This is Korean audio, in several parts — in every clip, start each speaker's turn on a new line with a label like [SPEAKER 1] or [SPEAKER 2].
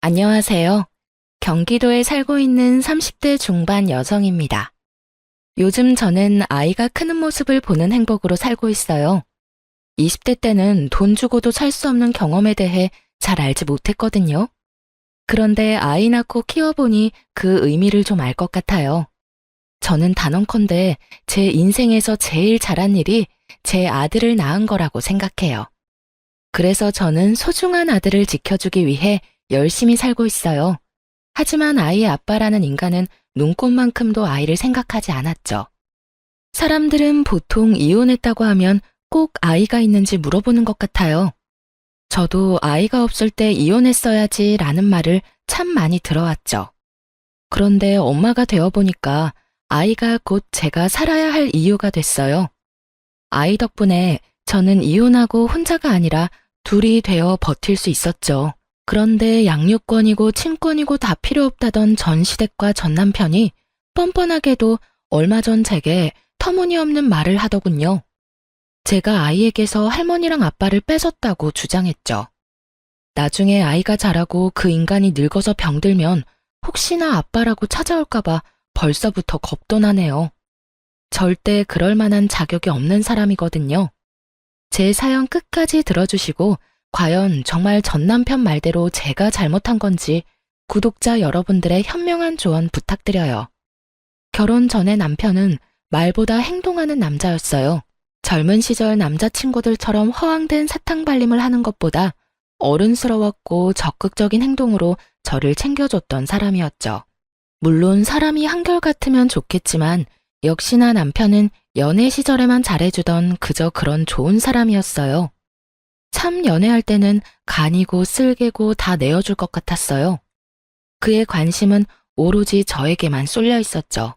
[SPEAKER 1] 안녕하세요. 경기도에 살고 있는 30대 중반 여성입니다. 요즘 저는 아이가 크는 모습을 보는 행복으로 살고 있어요. 20대 때는 돈 주고도 살 수 없는 경험에 대해 잘 알지 못했거든요. 그런데 아이 낳고 키워보니 그 의미를 좀 알 것 같아요. 저는 단언컨대 제 인생에서 제일 잘한 일이 제 아들을 낳은 거라고 생각해요. 그래서 저는 소중한 아들을 지켜주기 위해 열심히 살고 있어요. 하지만 아이의 아빠라는 인간은 눈꽃만큼도 아이를 생각하지 않았죠. 사람들은 보통 이혼했다고 하면 꼭 아이가 있는지 물어보는 것 같아요. 저도 아이가 없을 때 이혼했어야지 라는 말을 참 많이 들어왔죠. 그런데 엄마가 되어보니까 아이가 곧 제가 살아야 할 이유가 됐어요. 아이 덕분에 저는 이혼하고 혼자가 아니라 둘이 되어 버틸 수 있었죠. 그런데 양육권이고 친권이고 다 필요 없다던 전 시댁과 전 남편이 뻔뻔하게도 얼마 전 제게 터무니없는 말을 하더군요. 제가 아이에게서 할머니랑 아빠를 뺏었다고 주장했죠. 나중에 아이가 자라고 그 인간이 늙어서 병들면 혹시나 아빠라고 찾아올까봐 벌써부터 겁도 나네요. 절대 그럴 만한 자격이 없는 사람이거든요. 제 사연 끝까지 들어주시고 과연 정말 전 남편 말대로 제가 잘못한 건지 구독자 여러분들의 현명한 조언 부탁드려요. 결혼 전에 남편은 말보다 행동하는 남자였어요. 젊은 시절 남자친구들처럼 허황된 사탕발림을 하는 것보다 어른스러웠고 적극적인 행동으로 저를 챙겨줬던 사람이었죠. 물론 사람이 한결같으면 좋겠지만 역시나 남편은 연애 시절에만 잘해주던 그저 그런 좋은 사람이었어요. 참 연애할 때는 간이고 쓸개고 다 내어줄 것 같았어요. 그의 관심은 오로지 저에게만 쏠려 있었죠.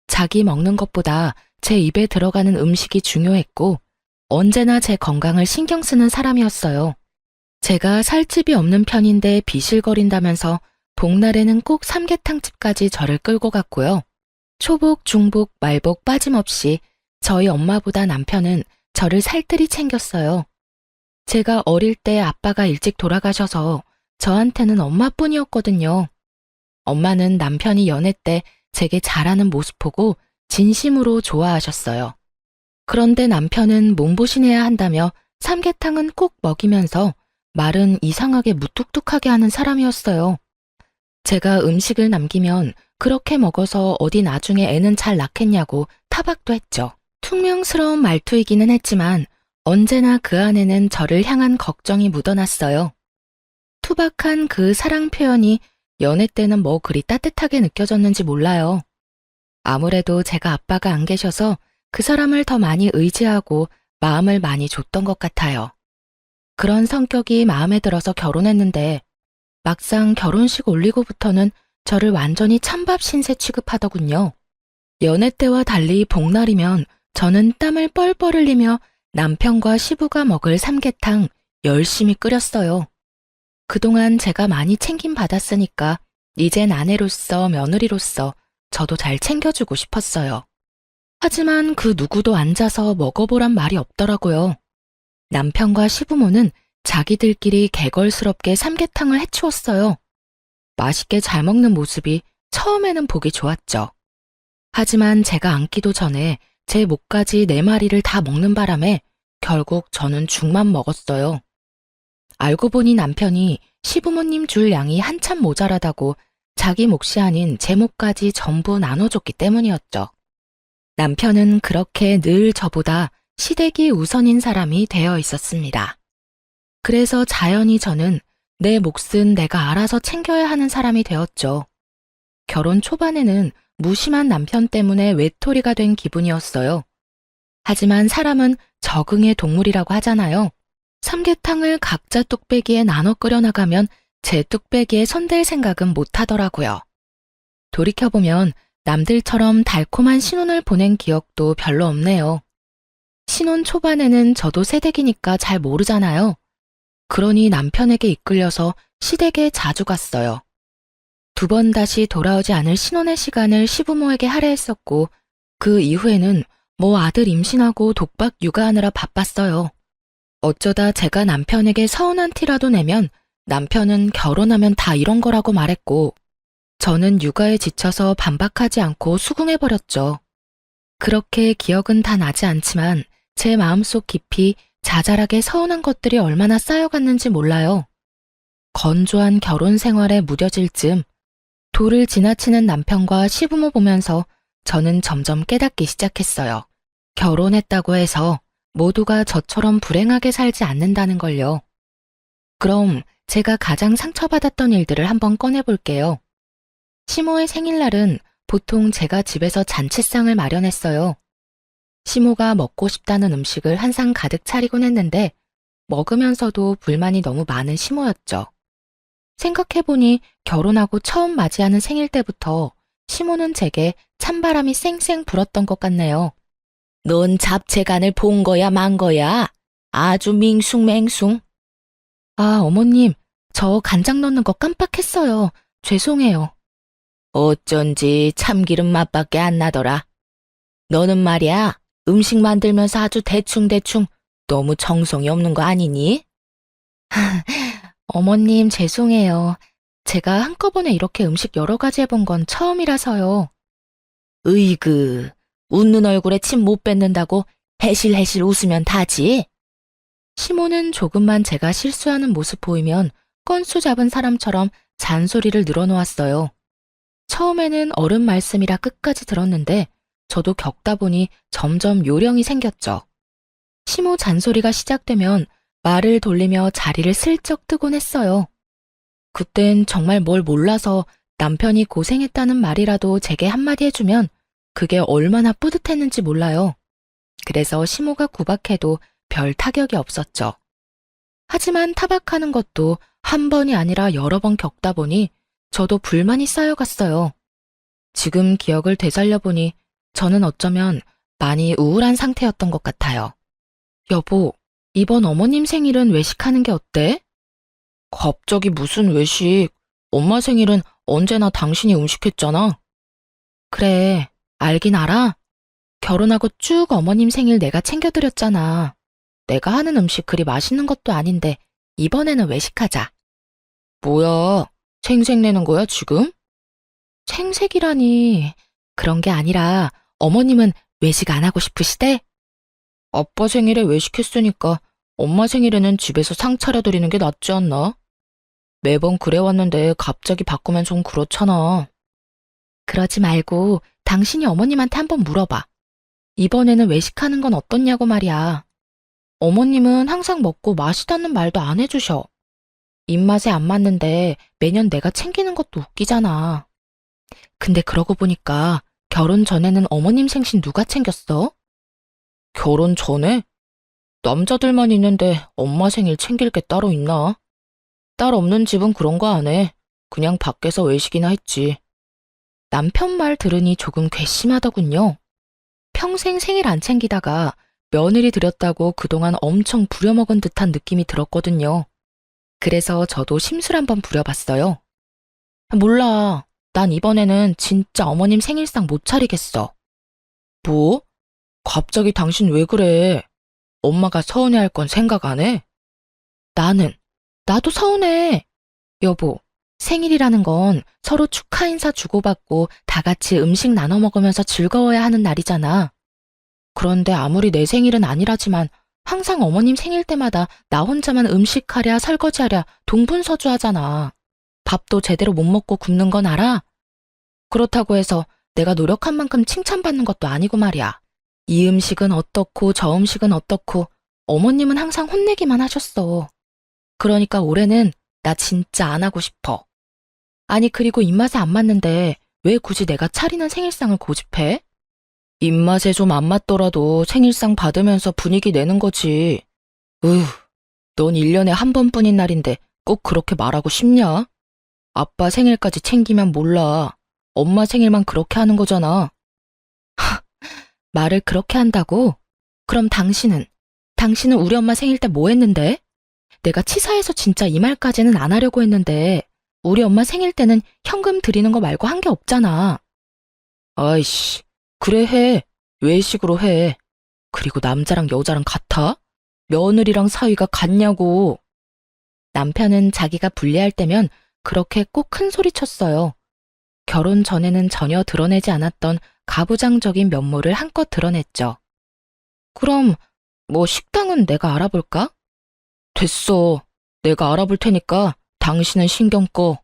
[SPEAKER 1] 자기 먹는 것보다 제 입에 들어가는 음식이 중요했고 언제나 제 건강을 신경 쓰는 사람이었어요. 제가 살집이 없는 편인데 비실거린다면서 복날에는 꼭 삼계탕집까지 저를 끌고 갔고요. 초복, 중복, 말복 빠짐없이 저희 엄마보다 남편은 저를 살뜰히 챙겼어요. 제가 어릴 때 아빠가 일찍 돌아가셔서 저한테는 엄마뿐이었거든요. 엄마는 남편이 연애 때 제게 잘하는 모습 보고 진심으로 좋아하셨어요. 그런데 남편은 몸보신해야 한다며 삼계탕은 꼭 먹이면서 말은 이상하게 무뚝뚝하게 하는 사람이었어요. 제가 음식을 남기면 그렇게 먹어서 어디 나중에 애는 잘 낳겠냐고 타박도 했죠. 퉁명스러운 말투이기는 했지만 언제나 그 안에는 저를 향한 걱정이 묻어났어요. 투박한 그 사랑 표현이 연애 때는 뭐 그리 따뜻하게 느껴졌는지 몰라요. 아무래도 제가 아빠가 안 계셔서 그 사람을 더 많이 의지하고 마음을 많이 줬던 것 같아요. 그런 성격이 마음에 들어서 결혼했는데 막상 결혼식 올리고부터는 저를 완전히 찬밥 신세 취급하더군요. 연애 때와 달리 복날이면 저는 땀을 뻘뻘 흘리며 남편과 시부가 먹을 삼계탕 열심히 끓였어요. 그동안 제가 많이 챙김받았으니까 이젠 아내로서 며느리로서 저도 잘 챙겨주고 싶었어요. 하지만 그 누구도 앉아서 먹어보란 말이 없더라고요. 남편과 시부모는 자기들끼리 개걸스럽게 삼계탕을 해치웠어요. 맛있게 잘 먹는 모습이 처음에는 보기 좋았죠. 하지만 제가 앉기도 전에 제 목까지 4마리를 다 먹는 바람에 결국 저는 죽만 먹었어요. 알고 보니 남편이 시부모님 줄 양이 한참 모자라다고 자기 몫이 아닌 제 몫까지 전부 나눠줬기 때문이었죠. 남편은 그렇게 늘 저보다 시댁이 우선인 사람이 되어 있었습니다. 그래서 자연히 저는 내 몫은 내가 알아서 챙겨야 하는 사람이 되었죠. 결혼 초반에는 무심한 남편 때문에 외톨이가 된 기분이었어요. 하지만 사람은 적응의 동물이라고 하잖아요. 삼계탕을 각자 뚝배기에 나눠 끓여 나가면 제 뚝배기에 손댈 생각은 못 하더라고요. 돌이켜보면 남들처럼 달콤한 신혼을 보낸 기억도 별로 없네요. 신혼 초반에는 저도 새댁이니까 잘 모르잖아요. 그러니 남편에게 이끌려서 시댁에 자주 갔어요. 2번 다시 돌아오지 않을 신혼의 시간을 시부모에게 할애했었고 그 이후에는 뭐 아들 임신하고 독박 육아하느라 바빴어요. 어쩌다 제가 남편에게 서운한 티라도 내면 남편은 결혼하면 다 이런 거라고 말했고, 저는 육아에 지쳐서 반박하지 않고 수긍해버렸죠. 그렇게 기억은 다 나지 않지만 제 마음속 깊이 자잘하게 서운한 것들이 얼마나 쌓여갔는지 몰라요. 건조한 결혼 생활에 무뎌질 즈음 도를 지나치는 남편과 시부모 보면서 저는 점점 깨닫기 시작했어요. 결혼했다고 해서 모두가 저처럼 불행하게 살지 않는다는 걸요. 그럼 제가 가장 상처받았던 일들을 한번 꺼내볼게요. 시모의 생일날은 보통 제가 집에서 잔치상을 마련했어요. 시모가 먹고 싶다는 음식을 한 상 가득 차리곤 했는데 먹으면서도 불만이 너무 많은 시모였죠. 생각해보니 결혼하고 처음 맞이하는 생일 때부터 시모는 제게 찬바람이 쌩쌩 불었던 것 같네요. 넌 잡채간을 본 거야, 만 거야? 아주 밍숭맹숭. 아, 어머님, 저 간장 넣는 거 깜빡했어요. 죄송해요. 어쩐지 참기름 맛밖에 안 나더라. 너는 말이야, 음식 만들면서 아주 대충대충 너무 정성이 없는 거 아니니? 어머님, 죄송해요. 제가 한꺼번에 이렇게 음식 여러 가지 해본 건 처음이라서요. 으이그, 웃는 얼굴에 침 못 뱉는다고 해실해실 웃으면 다지. 시모는 조금만 제가 실수하는 모습 보이면 건수 잡은 사람처럼 잔소리를 늘어놓았어요. 처음에는 어른 말씀이라 끝까지 들었는데 저도 겪다 보니 점점 요령이 생겼죠. 시모 잔소리가 시작되면 말을 돌리며 자리를 슬쩍 뜨곤 했어요. 그땐 정말 뭘 몰라서 남편이 고생했다는 말이라도 제게 한마디 해주면 그게 얼마나 뿌듯했는지 몰라요. 그래서 시모가 구박해도 별 타격이 없었죠. 하지만 타박하는 것도 한 번이 아니라 여러 번 겪다 보니 저도 불만이 쌓여갔어요. 지금 기억을 되살려보니 저는 어쩌면 많이 우울한 상태였던 것 같아요. 여보, 이번 어머님 생일은 외식하는 게 어때? 갑자기 무슨 외식? 엄마 생일은 언제나 당신이 음식했잖아. 그래, 알긴 알아. 결혼하고 쭉 어머님 생일 내가 챙겨드렸잖아. 내가 하는 음식 그리 맛있는 것도 아닌데 이번에는 외식하자. 뭐야, 생색내는 거야 지금? 생색이라니. 그런 게 아니라 어머님은 외식 안 하고 싶으시대? 아빠 생일에 외식했으니까 엄마 생일에는 집에서 상 차려드리는 게 낫지 않나? 매번 그래왔는데 갑자기 바꾸면 좀 그렇잖아. 그러지 말고 당신이 어머님한테 한번 물어봐. 이번에는 외식하는 건 어떻냐고 말이야. 어머님은 항상 먹고 맛있다는 말도 안 해주셔. 입맛에 안 맞는데 매년 내가 챙기는 것도 웃기잖아. 근데 그러고 보니까 결혼 전에는 어머님 생신 누가 챙겼어? 결혼 전에? 남자들만 있는데 엄마 생일 챙길 게 따로 있나? 딸 없는 집은 그런 거 안 해. 그냥 밖에서 외식이나 했지. 남편 말 들으니 조금 괘씸하더군요. 평생 생일 안 챙기다가 며느리 들였다고 그동안 엄청 부려먹은 듯한 느낌이 들었거든요. 그래서 저도 심술 한번 부려봤어요. 몰라. 난 이번에는 진짜 어머님 생일상 못 차리겠어. 뭐? 갑자기 당신 왜 그래? 엄마가 서운해할 건 생각 안 해? 나도 서운해. 여보, 생일이라는 건 서로 축하 인사 주고받고 다 같이 음식 나눠 먹으면서 즐거워야 하는 날이잖아. 그런데 아무리 내 생일은 아니라지만 항상 어머님 생일 때마다 나 혼자만 음식하랴 설거지하랴 동분서주하잖아. 밥도 제대로 못 먹고 굶는 건 알아? 그렇다고 해서 내가 노력한 만큼 칭찬받는 것도 아니고 말이야. 이 음식은 어떻고 저 음식은 어떻고 어머님은 항상 혼내기만 하셨어. 그러니까 올해는 나 진짜 안 하고 싶어. 아니 그리고 입맛에 안 맞는데 왜 굳이 내가 차리는 생일상을 고집해? 입맛에 좀 안 맞더라도 생일상 받으면서 분위기 내는 거지. 넌 1년에 한 번뿐인 날인데 꼭 그렇게 말하고 싶냐? 아빠 생일까지 챙기면 몰라. 엄마 생일만 그렇게 하는 거잖아. 말을 그렇게 한다고? 그럼 당신은 우리 엄마 생일 때 뭐 했는데? 내가 치사해서 진짜 이 말까지는 안 하려고 했는데 우리 엄마 생일 때는 현금 드리는 거 말고 한 게 없잖아. 아이씨, 그래 해. 외식으로 해. 그리고 남자랑 여자랑 같아? 며느리랑 사위가 같냐고. 남편은 자기가 불리할 때면 그렇게 꼭 큰 소리 쳤어요. 결혼 전에는 전혀 드러내지 않았던 가부장적인 면모를 한껏 드러냈죠. 그럼 뭐 식당은 내가 알아볼까? 됐어. 내가 알아볼 테니까 당신은 신경 꺼.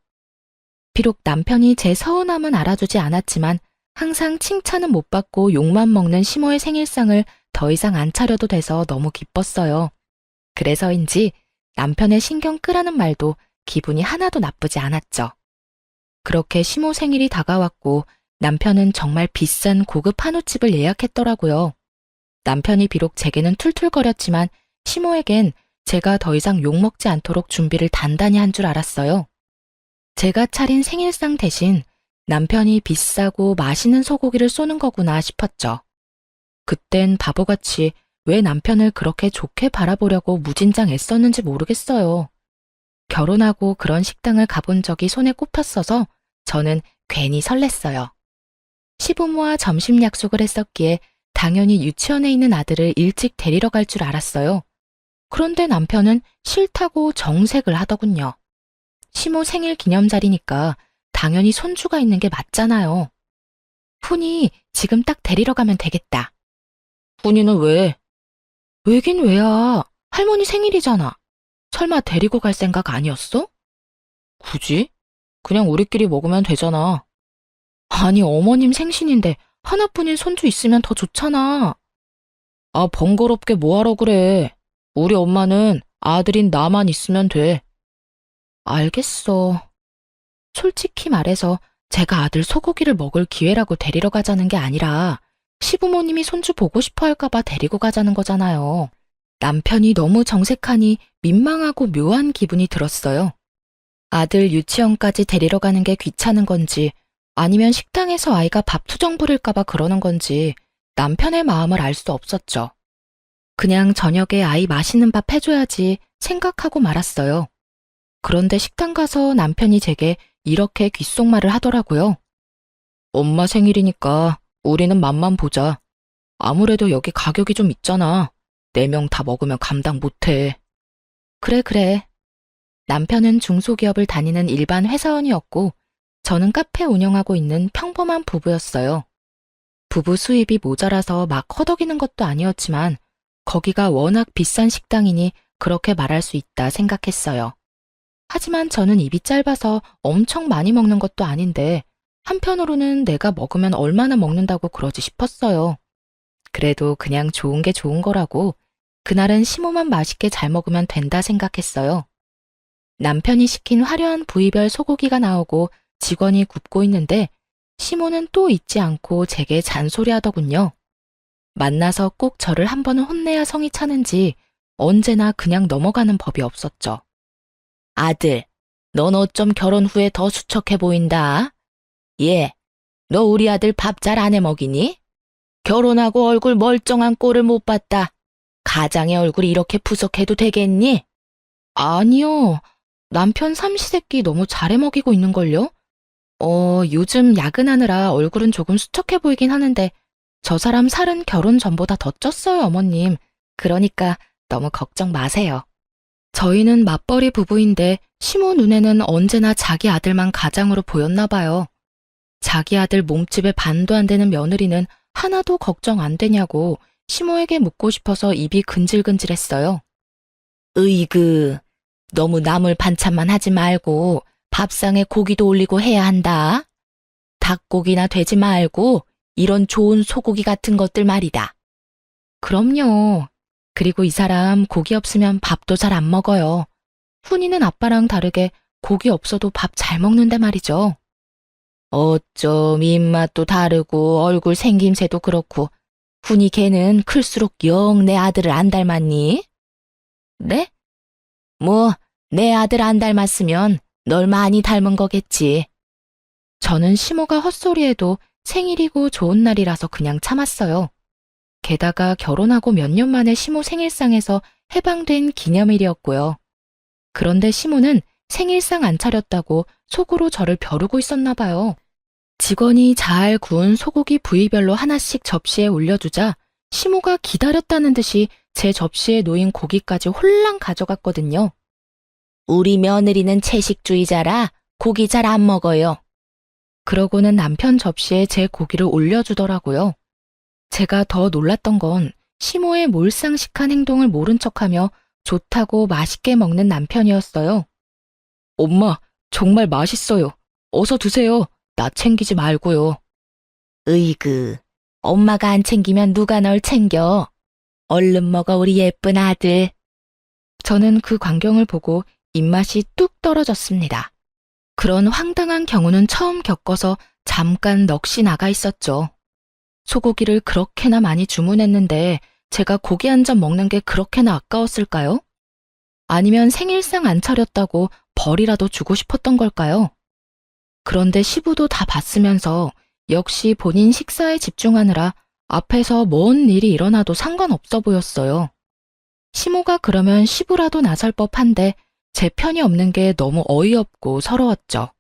[SPEAKER 1] 비록 남편이 제 서운함은 알아주지 않았지만 항상 칭찬은 못 받고 욕만 먹는 시모의 생일상을 더 이상 안 차려도 돼서 너무 기뻤어요. 그래서인지 남편의 신경 끄라는 말도 기분이 하나도 나쁘지 않았죠. 그렇게 시모 생일이 다가왔고 남편은 정말 비싼 고급 한우집을 예약했더라고요. 남편이 비록 제게는 툴툴거렸지만 시모에겐 제가 더 이상 욕먹지 않도록 준비를 단단히 한 줄 알았어요. 제가 차린 생일상 대신 남편이 비싸고 맛있는 소고기를 쏘는 거구나 싶었죠. 그땐 바보같이 왜 남편을 그렇게 좋게 바라보려고 무진장 애썼는지 모르겠어요. 결혼하고 그런 식당을 가본 적이 손에 꼽혔어서 저는 괜히 설렜어요. 시부모와 점심 약속을 했었기에 당연히 유치원에 있는 아들을 일찍 데리러 갈 줄 알았어요. 그런데 남편은 싫다고 정색을 하더군요. 시모 생일 기념자리니까 당연히 손주가 있는 게 맞잖아요. 훈이 지금 딱 데리러 가면 되겠다. 훈이는 왜? 왜긴 왜야. 할머니 생일이잖아. 설마 데리고 갈 생각 아니었어? 굳이? 그냥 우리끼리 먹으면 되잖아. 아니, 어머님 생신인데 하나뿐인 손주 있으면 더 좋잖아. 아, 번거롭게 뭐하러 그래. 우리 엄마는 아들인 나만 있으면 돼. 알겠어. 솔직히 말해서 제가 아들 소고기를 먹을 기회라고 데리러 가자는 게 아니라 시부모님이 손주 보고 싶어 할까봐 데리고 가자는 거잖아요. 남편이 너무 정색하니 민망하고 묘한 기분이 들었어요. 아들 유치원까지 데리러 가는 게 귀찮은 건지 아니면 식당에서 아이가 밥 투정 부릴까봐 그러는 건지 남편의 마음을 알 수 없었죠. 그냥 저녁에 아이 맛있는 밥 해줘야지 생각하고 말았어요. 그런데 식당 가서 남편이 제게 이렇게 귓속말을 하더라고요. 엄마 생일이니까 우리는 맛만 보자. 아무래도 여기 가격이 좀 있잖아. 4명 다 먹으면 감당 못해. 그래. 남편은 중소기업을 다니는 일반 회사원이었고 저는 카페 운영하고 있는 평범한 부부였어요. 부부 수입이 모자라서 막 허덕이는 것도 아니었지만 거기가 워낙 비싼 식당이니 그렇게 말할 수 있다 생각했어요. 하지만 저는 입이 짧아서 엄청 많이 먹는 것도 아닌데 한편으로는 내가 먹으면 얼마나 먹는다고 그러지 싶었어요. 그래도 그냥 좋은 게 좋은 거라고 그날은 시모만 맛있게 잘 먹으면 된다 생각했어요. 남편이 시킨 화려한 부위별 소고기가 나오고 직원이 굽고 있는데 시모는 또 잊지 않고 제게 잔소리하더군요. 만나서 꼭 저를 한 번은 혼내야 성이 차는지 언제나 그냥 넘어가는 법이 없었죠. 아들, 넌 어쩜 결혼 후에 더 수척해 보인다. 예, 너 우리 아들 밥 잘 안 해 먹이니? 결혼하고 얼굴 멀쩡한 꼴을 못 봤다. 가장의 얼굴이 이렇게 푸석해도 되겠니? 아니요. 남편 삼시세끼 너무 잘해 먹이고 있는걸요? 요즘 야근하느라 얼굴은 조금 수척해 보이긴 하는데 저 사람 살은 결혼 전보다 더 쪘어요, 어머님. 그러니까 너무 걱정 마세요. 저희는 맞벌이 부부인데 시모 눈에는 언제나 자기 아들만 가장으로 보였나 봐요. 자기 아들 몸집에 반도 안 되는 며느리는 하나도 걱정 안 되냐고 시모에게 묻고 싶어서 입이 근질근질했어요. 으이그, 너무 나물 반찬만 하지 말고 밥상에 고기도 올리고 해야 한다. 닭고기나 돼지 말고 이런 좋은 소고기 같은 것들 말이다. 그럼요. 그리고 이 사람 고기 없으면 밥도 잘 안 먹어요. 훈이는 아빠랑 다르게 고기 없어도 밥 잘 먹는데 말이죠. 어쩜 입맛도 다르고 얼굴 생김새도 그렇고 훈이 걔는 클수록 영 내 아들을 안 닮았니? 네? 뭐 내 아들 안 닮았으면 널 많이 닮은 거겠지. 저는 시모가 헛소리해도 생일이고 좋은 날이라서 그냥 참았어요. 게다가 결혼하고 몇 년 만에 시모 생일상에서 해방된 기념일이었고요. 그런데 시모는 생일상 안 차렸다고 속으로 저를 벼르고 있었나 봐요. 직원이 잘 구운 소고기 부위별로 하나씩 접시에 올려주자 시모가 기다렸다는 듯이 제 접시에 놓인 고기까지 홀랑 가져갔거든요. 우리 며느리는 채식주의자라 고기 잘 안 먹어요. 그러고는 남편 접시에 제 고기를 올려주더라고요. 제가 더 놀랐던 건 시모의 몰상식한 행동을 모른 척하며 좋다고 맛있게 먹는 남편이었어요. 엄마, 정말 맛있어요. 어서 드세요. 나 챙기지 말고요. 으이그, 엄마가 안 챙기면 누가 널 챙겨? 얼른 먹어, 우리 예쁜 아들. 저는 그 광경을 보고 입맛이 뚝 떨어졌습니다. 그런 황당한 경우는 처음 겪어서 잠깐 넋이 나가 있었죠. 소고기를 그렇게나 많이 주문했는데 제가 고기 한 점 먹는 게 그렇게나 아까웠을까요? 아니면 생일상 안 차렸다고 벌이라도 주고 싶었던 걸까요? 그런데 시부도 다 봤으면서 역시 본인 식사에 집중하느라 앞에서 뭔 일이 일어나도 상관없어 보였어요. 시모가 그러면 시부라도 나설 법한데 제 편이 없는 게 너무 어이없고 서러웠죠.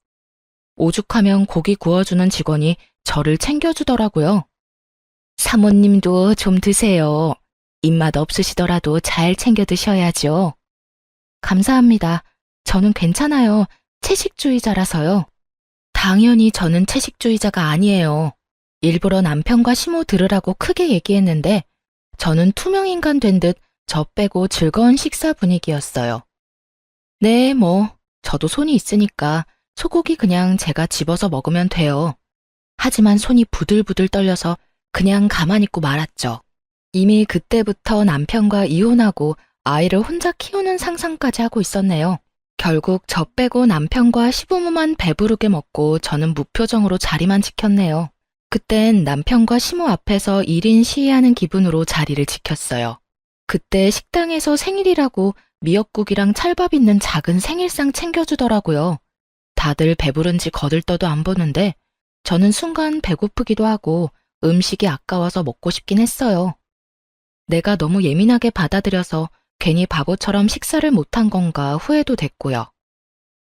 [SPEAKER 1] 오죽하면 고기 구워주는 직원이 저를 챙겨주더라고요. 사모님도 좀 드세요. 입맛 없으시더라도 잘 챙겨 드셔야죠. 감사합니다. 저는 괜찮아요. 채식주의자라서요. 당연히 저는 채식주의자가 아니에요. 일부러 남편과 시모 들으라고 크게 얘기했는데 저는 투명인간 된 듯 저 빼고 즐거운 식사 분위기였어요. 네, 저도 손이 있으니까 소고기 그냥 제가 집어서 먹으면 돼요. 하지만 손이 부들부들 떨려서 그냥 가만히 있고 말았죠. 이미 그때부터 남편과 이혼하고 아이를 혼자 키우는 상상까지 하고 있었네요. 결국 저 빼고 남편과 시부모만 배부르게 먹고 저는 무표정으로 자리만 지켰네요. 그땐 남편과 시모 앞에서 1인 시위하는 기분으로 자리를 지켰어요. 그때 식당에서 생일이라고 미역국이랑 찰밥 있는 작은 생일상 챙겨주더라고요. 다들 배부른지 거들떠도 안 보는데 저는 순간 배고프기도 하고 음식이 아까워서 먹고 싶긴 했어요. 내가 너무 예민하게 받아들여서 괜히 바보처럼 식사를 못한 건가 후회도 됐고요.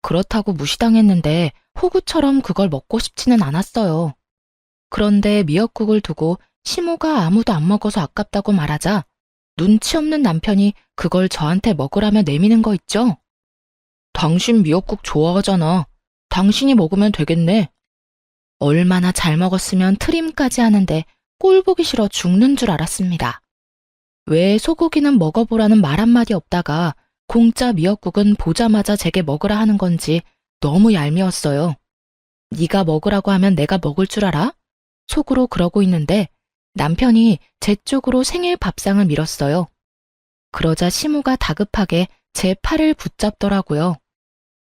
[SPEAKER 1] 그렇다고 무시당했는데 호구처럼 그걸 먹고 싶지는 않았어요. 그런데 미역국을 두고 시모가 아무도 안 먹어서 아깝다고 말하자 눈치 없는 남편이 그걸 저한테 먹으라며 내미는 거 있죠? 당신 미역국 좋아하잖아. 당신이 먹으면 되겠네. 얼마나 잘 먹었으면 트림까지 하는데 꼴 보기 싫어 죽는 줄 알았습니다. 왜 소고기는 먹어보라는 말 한마디 없다가 공짜 미역국은 보자마자 제게 먹으라 하는 건지 너무 얄미웠어요. 네가 먹으라고 하면 내가 먹을 줄 알아? 속으로 그러고 있는데 남편이 제 쪽으로 생일 밥상을 밀었어요. 그러자 시모가 다급하게 제 팔을 붙잡더라고요.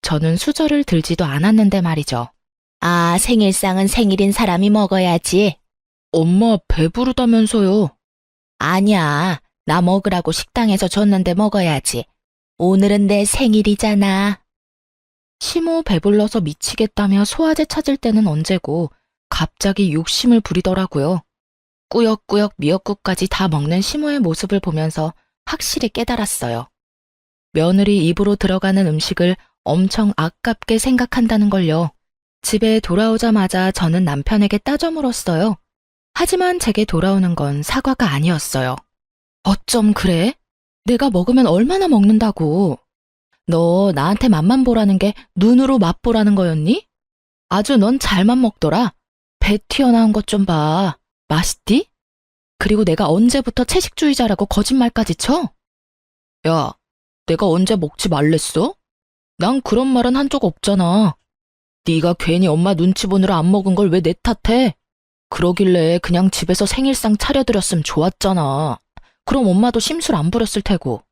[SPEAKER 1] 저는 수저를 들지도 않았는데 말이죠. 아, 생일상은 생일인 사람이 먹어야지. 엄마 배부르다면서요. 아니야, 나 먹으라고 식당에서 줬는데 먹어야지. 오늘은 내 생일이잖아. 시모 배불러서 미치겠다며 소화제 찾을 때는 언제고 갑자기 욕심을 부리더라고요. 꾸역꾸역 미역국까지 다 먹는 시모의 모습을 보면서 확실히 깨달았어요. 며느리 입으로 들어가는 음식을 엄청 아깝게 생각한다는 걸요. 집에 돌아오자마자 저는 남편에게 따져 물었어요. 하지만 제게 돌아오는 건 사과가 아니었어요. 어쩜 그래? 내가 먹으면 얼마나 먹는다고. 너 나한테 맛만 보라는 게 눈으로 맛보라는 거였니? 아주 넌 잘만 먹더라. 배 튀어나온 것 좀 봐. 맛있디? 그리고 내가 언제부터 채식주의자라고 거짓말까지 쳐? 야, 내가 언제 먹지 말랬어? 난 그런 말은 한 적 없잖아. 네가 괜히 엄마 눈치 보느라 안 먹은 걸 왜 내 탓해? 그러길래 그냥 집에서 생일상 차려드렸으면 좋았잖아. 그럼 엄마도 심술 안 부렸을 테고.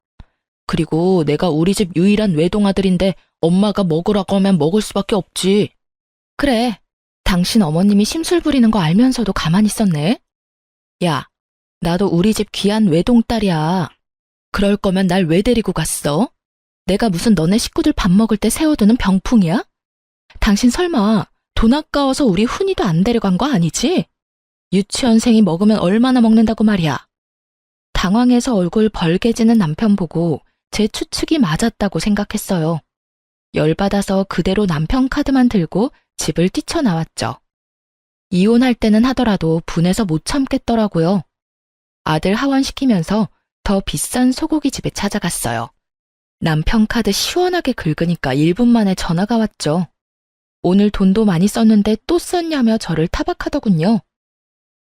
[SPEAKER 1] 그리고 내가 우리 집 유일한 외동아들인데 엄마가 먹으라고 하면 먹을 수밖에 없지. 그래, 당신 어머님이 심술 부리는 거 알면서도 가만히 있었네. 야, 나도 우리 집 귀한 외동딸이야. 그럴 거면 날 왜 데리고 갔어? 내가 무슨 너네 식구들 밥 먹을 때 세워두는 병풍이야? 당신 설마 돈 아까워서 우리 훈이도 안 데려간 거 아니지? 유치원생이 먹으면 얼마나 먹는다고 말이야. 당황해서 얼굴 벌개지는 남편 보고 제 추측이 맞았다고 생각했어요. 열받아서 그대로 남편 카드만 들고 집을 뛰쳐나왔죠. 이혼할 때는 하더라도 분해서 못 참겠더라고요. 아들 하원시키면서 더 비싼 소고기 집에 찾아갔어요. 남편 카드 시원하게 긁으니까 1분 만에 전화가 왔죠. 오늘 돈도 많이 썼는데 또 썼냐며 저를 타박하더군요.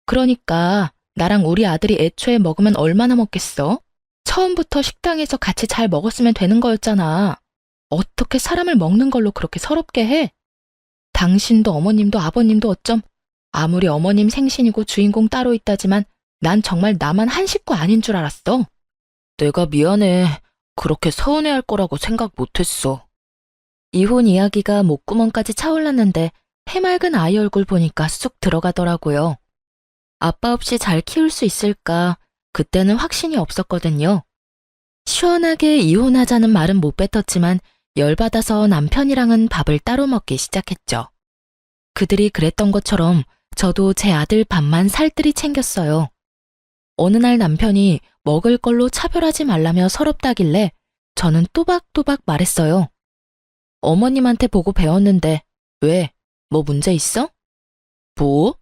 [SPEAKER 1] 그러니까 나랑 우리 아들이 애초에 먹으면 얼마나 먹겠어? 처음부터 식당에서 같이 잘 먹었으면 되는 거였잖아. 어떻게 사람을 먹는 걸로 그렇게 서럽게 해? 당신도 어머님도 아버님도 어쩜 아무리 어머님 생신이고 주인공 따로 있다지만 난 정말 나만 한 식구 아닌 줄 알았어. 내가 미안해. 그렇게 서운해할 거라고 생각 못했어. 이혼 이야기가 목구멍까지 차올랐는데 해맑은 아이 얼굴 보니까 쑥 들어가더라고요. 아빠 없이 잘 키울 수 있을까? 그때는 확신이 없었거든요. 시원하게 이혼하자는 말은 못 뱉었지만 열받아서 남편이랑은 밥을 따로 먹기 시작했죠. 그들이 그랬던 것처럼 저도 제 아들 밥만 살뜰히 챙겼어요. 어느 날 남편이 먹을 걸로 차별하지 말라며 서럽다길래 저는 또박또박 말했어요. 어머님한테 보고 배웠는데 왜? 뭐 문제 있어? 뭐?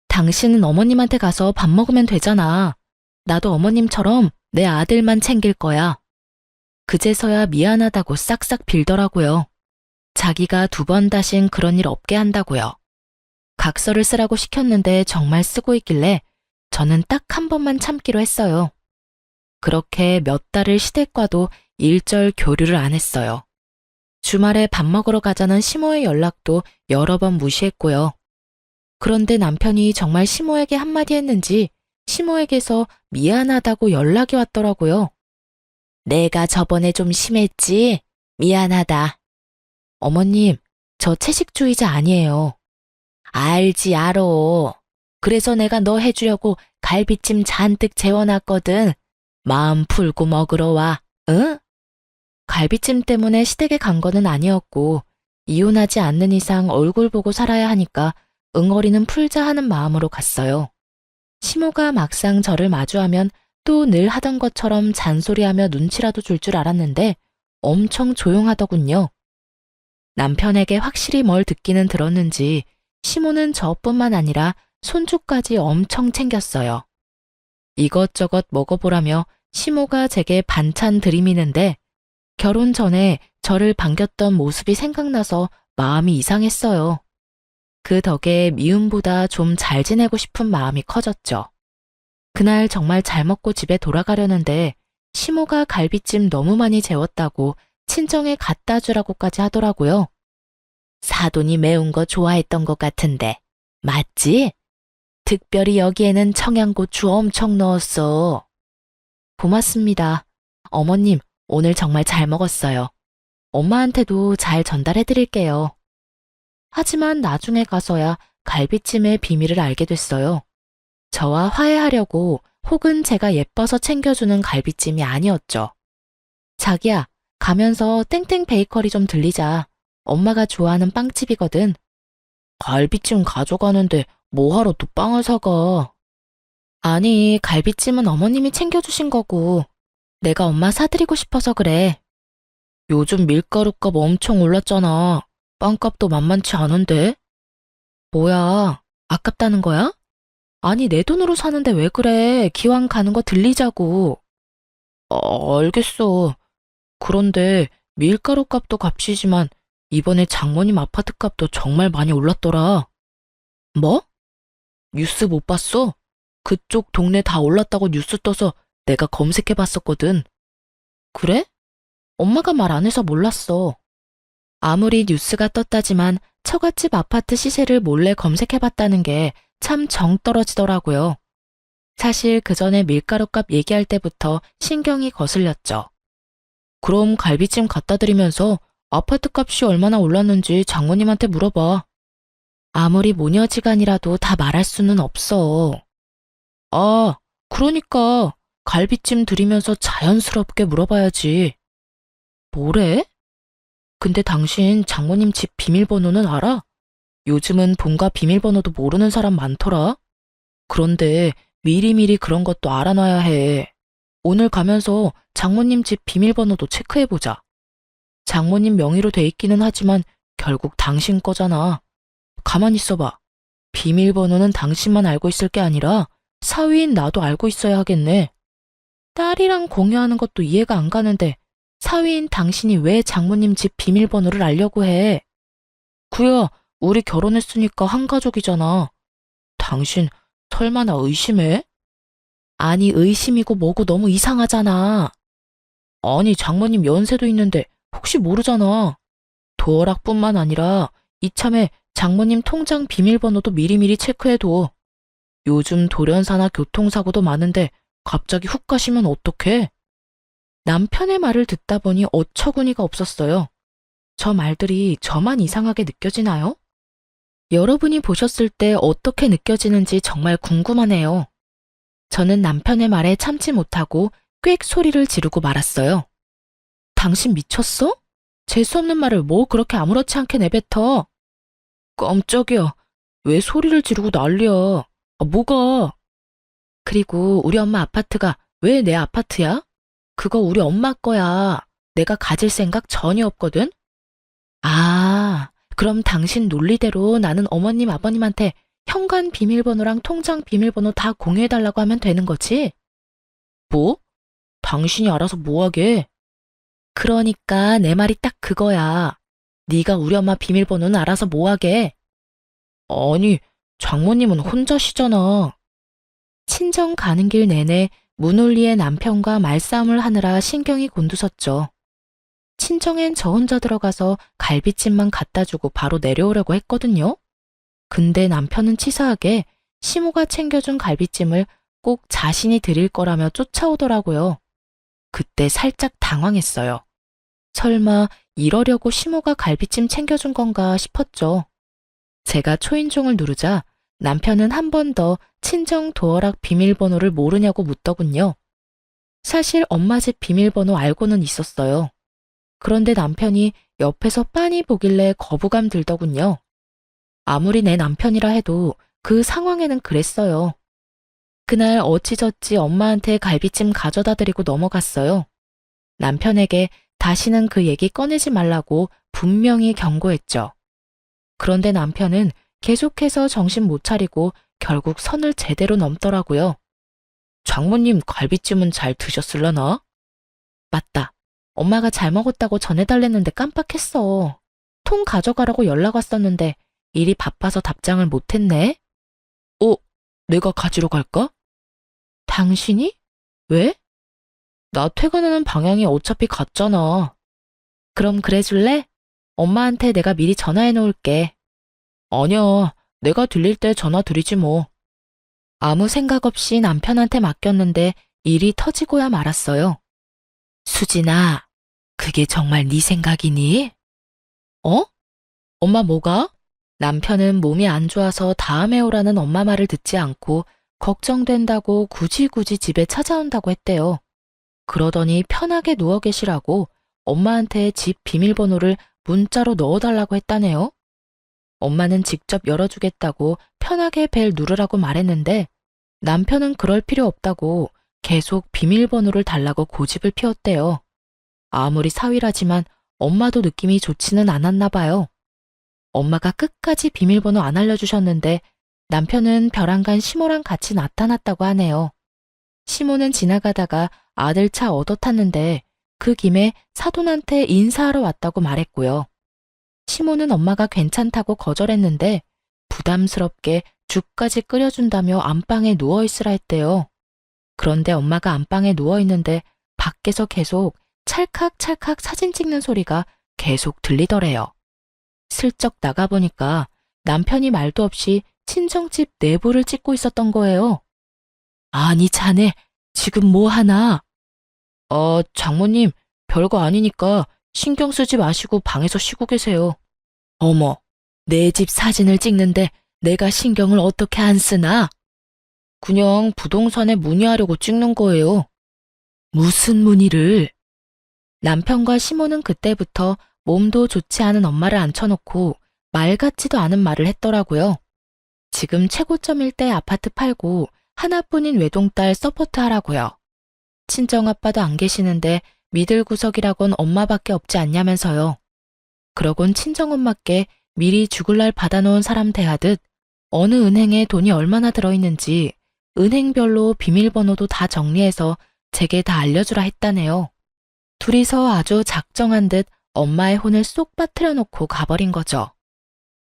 [SPEAKER 1] 당신은 어머님한테 가서 밥 먹으면 되잖아. 나도 어머님처럼 내 아들만 챙길 거야. 그제서야 미안하다고 싹싹 빌더라고요. 자기가 2번 다신 그런 일 없게 한다고요. 각서를 쓰라고 시켰는데 정말 쓰고 있길래 저는 딱 1번만 참기로 했어요. 그렇게 몇 달을 시댁과도 일절 교류를 안 했어요. 주말에 밥 먹으러 가자는 시모의 연락도 여러 번 무시했고요. 그런데 남편이 정말 시모에게 한마디 했는지 시모에게서 미안하다고 연락이 왔더라고요. 내가 저번에 좀 심했지? 미안하다. 어머님, 저 채식주의자 아니에요. 알지, 알어. 그래서 내가 너 해주려고 갈비찜 잔뜩 재워놨거든. 마음 풀고 먹으러 와, 응? 갈비찜 때문에 시댁에 간 거는 아니었고 이혼하지 않는 이상 얼굴 보고 살아야 하니까 응어리는 풀자 하는 마음으로 갔어요. 시모가 막상 저를 마주하면 또 늘 하던 것처럼 잔소리하며 눈치라도 줄 줄 알았는데 엄청 조용하더군요. 남편에게 확실히 뭘 듣기는 들었는지 시모는 저뿐만 아니라 손주까지 엄청 챙겼어요. 이것저것 먹어보라며 시모가 제게 반찬 들이미는데 결혼 전에 저를 반겼던 모습이 생각나서 마음이 이상했어요. 그 덕에 미움보다 좀 잘 지내고 싶은 마음이 커졌죠. 그날 정말 잘 먹고 집에 돌아가려는데 시모가 갈비찜 너무 많이 재웠다고 친정에 갖다 주라고까지 하더라고요. 사돈이 매운 거 좋아했던 것 같은데 맞지? 특별히 여기에는 청양고추 엄청 넣었어. 고맙습니다. 어머님, 오늘 정말 잘 먹었어요. 엄마한테도 잘 전달해드릴게요. 하지만 나중에 가서야 갈비찜의 비밀을 알게 됐어요. 저와 화해하려고 혹은 제가 예뻐서 챙겨주는 갈비찜이 아니었죠. 자기야, 가면서 땡땡 베이커리 좀 들리자. 엄마가 좋아하는 빵집이거든. 갈비찜 가져가는데 뭐하러 또 빵을 사가? 아니, 갈비찜은 어머님이 챙겨주신 거고 내가 엄마 사드리고 싶어서 그래. 요즘 밀가루값 엄청 올랐잖아. 빵값도 만만치 않은데? 뭐야, 아깝다는 거야? 아니, 내 돈으로 사는데 왜 그래? 기왕 가는 거 들리자고. 알겠어. 그런데 밀가루 값도 값이지만 이번에 장모님 아파트 값도 정말 많이 올랐더라. 뭐? 뉴스 못 봤어? 그쪽 동네 다 올랐다고 뉴스 떠서 내가 검색해 봤었거든. 그래? 엄마가 말 안 해서 몰랐어. 아무리 뉴스가 떴다지만 처갓집 아파트 시세를 몰래 검색해 봤다는 게 참 정 떨어지더라고요. 사실 그 전에 밀가루값 얘기할 때부터 신경이 거슬렸죠. 그럼 갈비찜 갖다 드리면서 아파트 값이 얼마나 올랐는지 장모님한테 물어봐. 아무리 모녀지간이라도 다 말할 수는 없어. 아, 그러니까 갈비찜 드리면서 자연스럽게 물어봐야지. 뭐래? 근데 당신 장모님 집 비밀번호는 알아? 요즘은 본가 비밀번호도 모르는 사람 많더라. 그런데 미리미리 그런 것도 알아놔야 해. 오늘 가면서 장모님 집 비밀번호도 체크해보자. 장모님 명의로 돼 있기는 하지만 결국 당신 거잖아. 가만히 있어봐. 비밀번호는 당신만 알고 있을 게 아니라 사위인 나도 알고 있어야 하겠네. 딸이랑 공유하는 것도 이해가 안 가는데 사위인 당신이 왜 장모님 집 비밀번호를 알려고 해? 그야, 우리 결혼했으니까 한 가족이잖아. 당신 설마 나 의심해? 아니, 의심이고 뭐고 너무 이상하잖아. 아니, 장모님 연세도 있는데 혹시 모르잖아. 도어락뿐만 아니라 이참에 장모님 통장 비밀번호도 미리미리 체크해둬. 요즘 돌연사나 교통사고도 많은데 갑자기 훅 가시면 어떡해? 남편의 말을 듣다 보니 어처구니가 없었어요. 저 말들이 저만 이상하게 느껴지나요? 여러분이 보셨을 때 어떻게 느껴지는지 정말 궁금하네요. 저는 남편의 말에 참지 못하고 꽥 소리를 지르고 말았어요. 당신 미쳤어? 재수없는 말을 뭐 그렇게 아무렇지 않게 내뱉어? 깜짝이야. 왜 소리를 지르고 난리야? 뭐가? 그리고 우리 엄마 아파트가 왜 내 아파트야? 그거 우리 엄마 거야. 내가 가질 생각 전혀 없거든? 아, 그럼 당신 논리대로 나는 어머님 아버님한테 현관 비밀번호랑 통장 비밀번호 다 공유해달라고 하면 되는 거지? 뭐? 당신이 알아서 뭐하게? 그러니까 내 말이 딱 그거야. 네가 우리 엄마 비밀번호는 알아서 뭐하게? 아니, 장모님은 혼자시잖아. 친정 가는 길 내내 문홀리의 남편과 말싸움을 하느라 신경이 곤두섰죠. 친정엔 저 혼자 들어가서 갈비찜만 갖다 주고 바로 내려오려고 했거든요. 근데 남편은 치사하게 시모가 챙겨준 갈비찜을 꼭 자신이 드릴 거라며 쫓아오더라고요. 그때 살짝 당황했어요. 설마 이러려고 시모가 갈비찜 챙겨준 건가 싶었죠. 제가 초인종을 누르자 남편은 한 번 더 친정 도어락 비밀번호를 모르냐고 묻더군요. 사실 엄마 집 비밀번호 알고는 있었어요. 그런데 남편이 옆에서 빤히 보길래 거부감 들더군요. 아무리 내 남편이라 해도 그 상황에는 그랬어요. 그날 어찌저찌 엄마한테 갈비찜 가져다 드리고 넘어갔어요. 남편에게 다시는 그 얘기 꺼내지 말라고 분명히 경고했죠. 그런데 남편은 계속해서 정신 못 차리고 결국 선을 제대로 넘더라고요. 장모님 갈비찜은 잘 드셨을라나? 맞다. 엄마가 잘 먹었다고 전해달랬는데 깜빡했어. 통 가져가라고 연락 왔었는데 일이 바빠서 답장을 못했네. 내가 가지러 갈까? 당신이? 왜? 나 퇴근하는 방향이 어차피 같잖아. 그럼 그래줄래? 엄마한테 내가 미리 전화해 놓을게. 아니야, 내가 들릴 때 전화 드리지 뭐. 아무 생각 없이 남편한테 맡겼는데 일이 터지고야 말았어요. 수진아, 그게 정말 네 생각이니? 어? 엄마 뭐가? 남편은 몸이 안 좋아서 다음에 오라는 엄마 말을 듣지 않고 걱정된다고 굳이 집에 찾아온다고 했대요. 그러더니 편하게 누워 계시라고 엄마한테 집 비밀번호를 문자로 넣어달라고 했다네요. 엄마는 직접 열어주겠다고 편하게 벨 누르라고 말했는데 남편은 그럴 필요 없다고 계속 비밀번호를 달라고 고집을 피웠대요. 아무리 사위라지만 엄마도 느낌이 좋지는 않았나 봐요. 엄마가 끝까지 비밀번호 안 알려주셨는데 남편은 벼랑간 시모랑 같이 나타났다고 하네요. 시모는 지나가다가 아들 차 얻어 탔는데 그 김에 사돈한테 인사하러 왔다고 말했고요. 시모는 엄마가 괜찮다고 거절했는데 부담스럽게 죽까지 끓여준다며 안방에 누워있으라 했대요. 그런데 엄마가 안방에 누워있는데 밖에서 계속 찰칵찰칵 사진 찍는 소리가 계속 들리더래요. 슬쩍 나가보니까 남편이 말도 없이 친정집 내부를 찍고 있었던 거예요. 아니 자네 지금 뭐 하나? 장모님 별거 아니니까 신경 쓰지 마시고 방에서 쉬고 계세요. 어머, 내 집 사진을 찍는데 내가 신경을 어떻게 안 쓰나? 그냥 부동산에 문의하려고 찍는 거예요. 무슨 문의를? 남편과 시모는 그때부터 몸도 좋지 않은 엄마를 앉혀놓고 말 같지도 않은 말을 했더라고요. 지금 최고점일 때 아파트 팔고 하나뿐인 외동딸 서포트 하라고요. 친정아빠도 안 계시는데 믿을 구석이라곤 엄마밖에 없지 않냐면서요. 그러곤 친정엄마께 미리 죽을 날 받아놓은 사람 대하듯 어느 은행에 돈이 얼마나 들어있는지 은행별로 비밀번호도 다 정리해서 제게 다 알려주라 했다네요. 둘이서 아주 작정한 듯 엄마의 혼을 쏙 빠뜨려 놓고 가버린 거죠.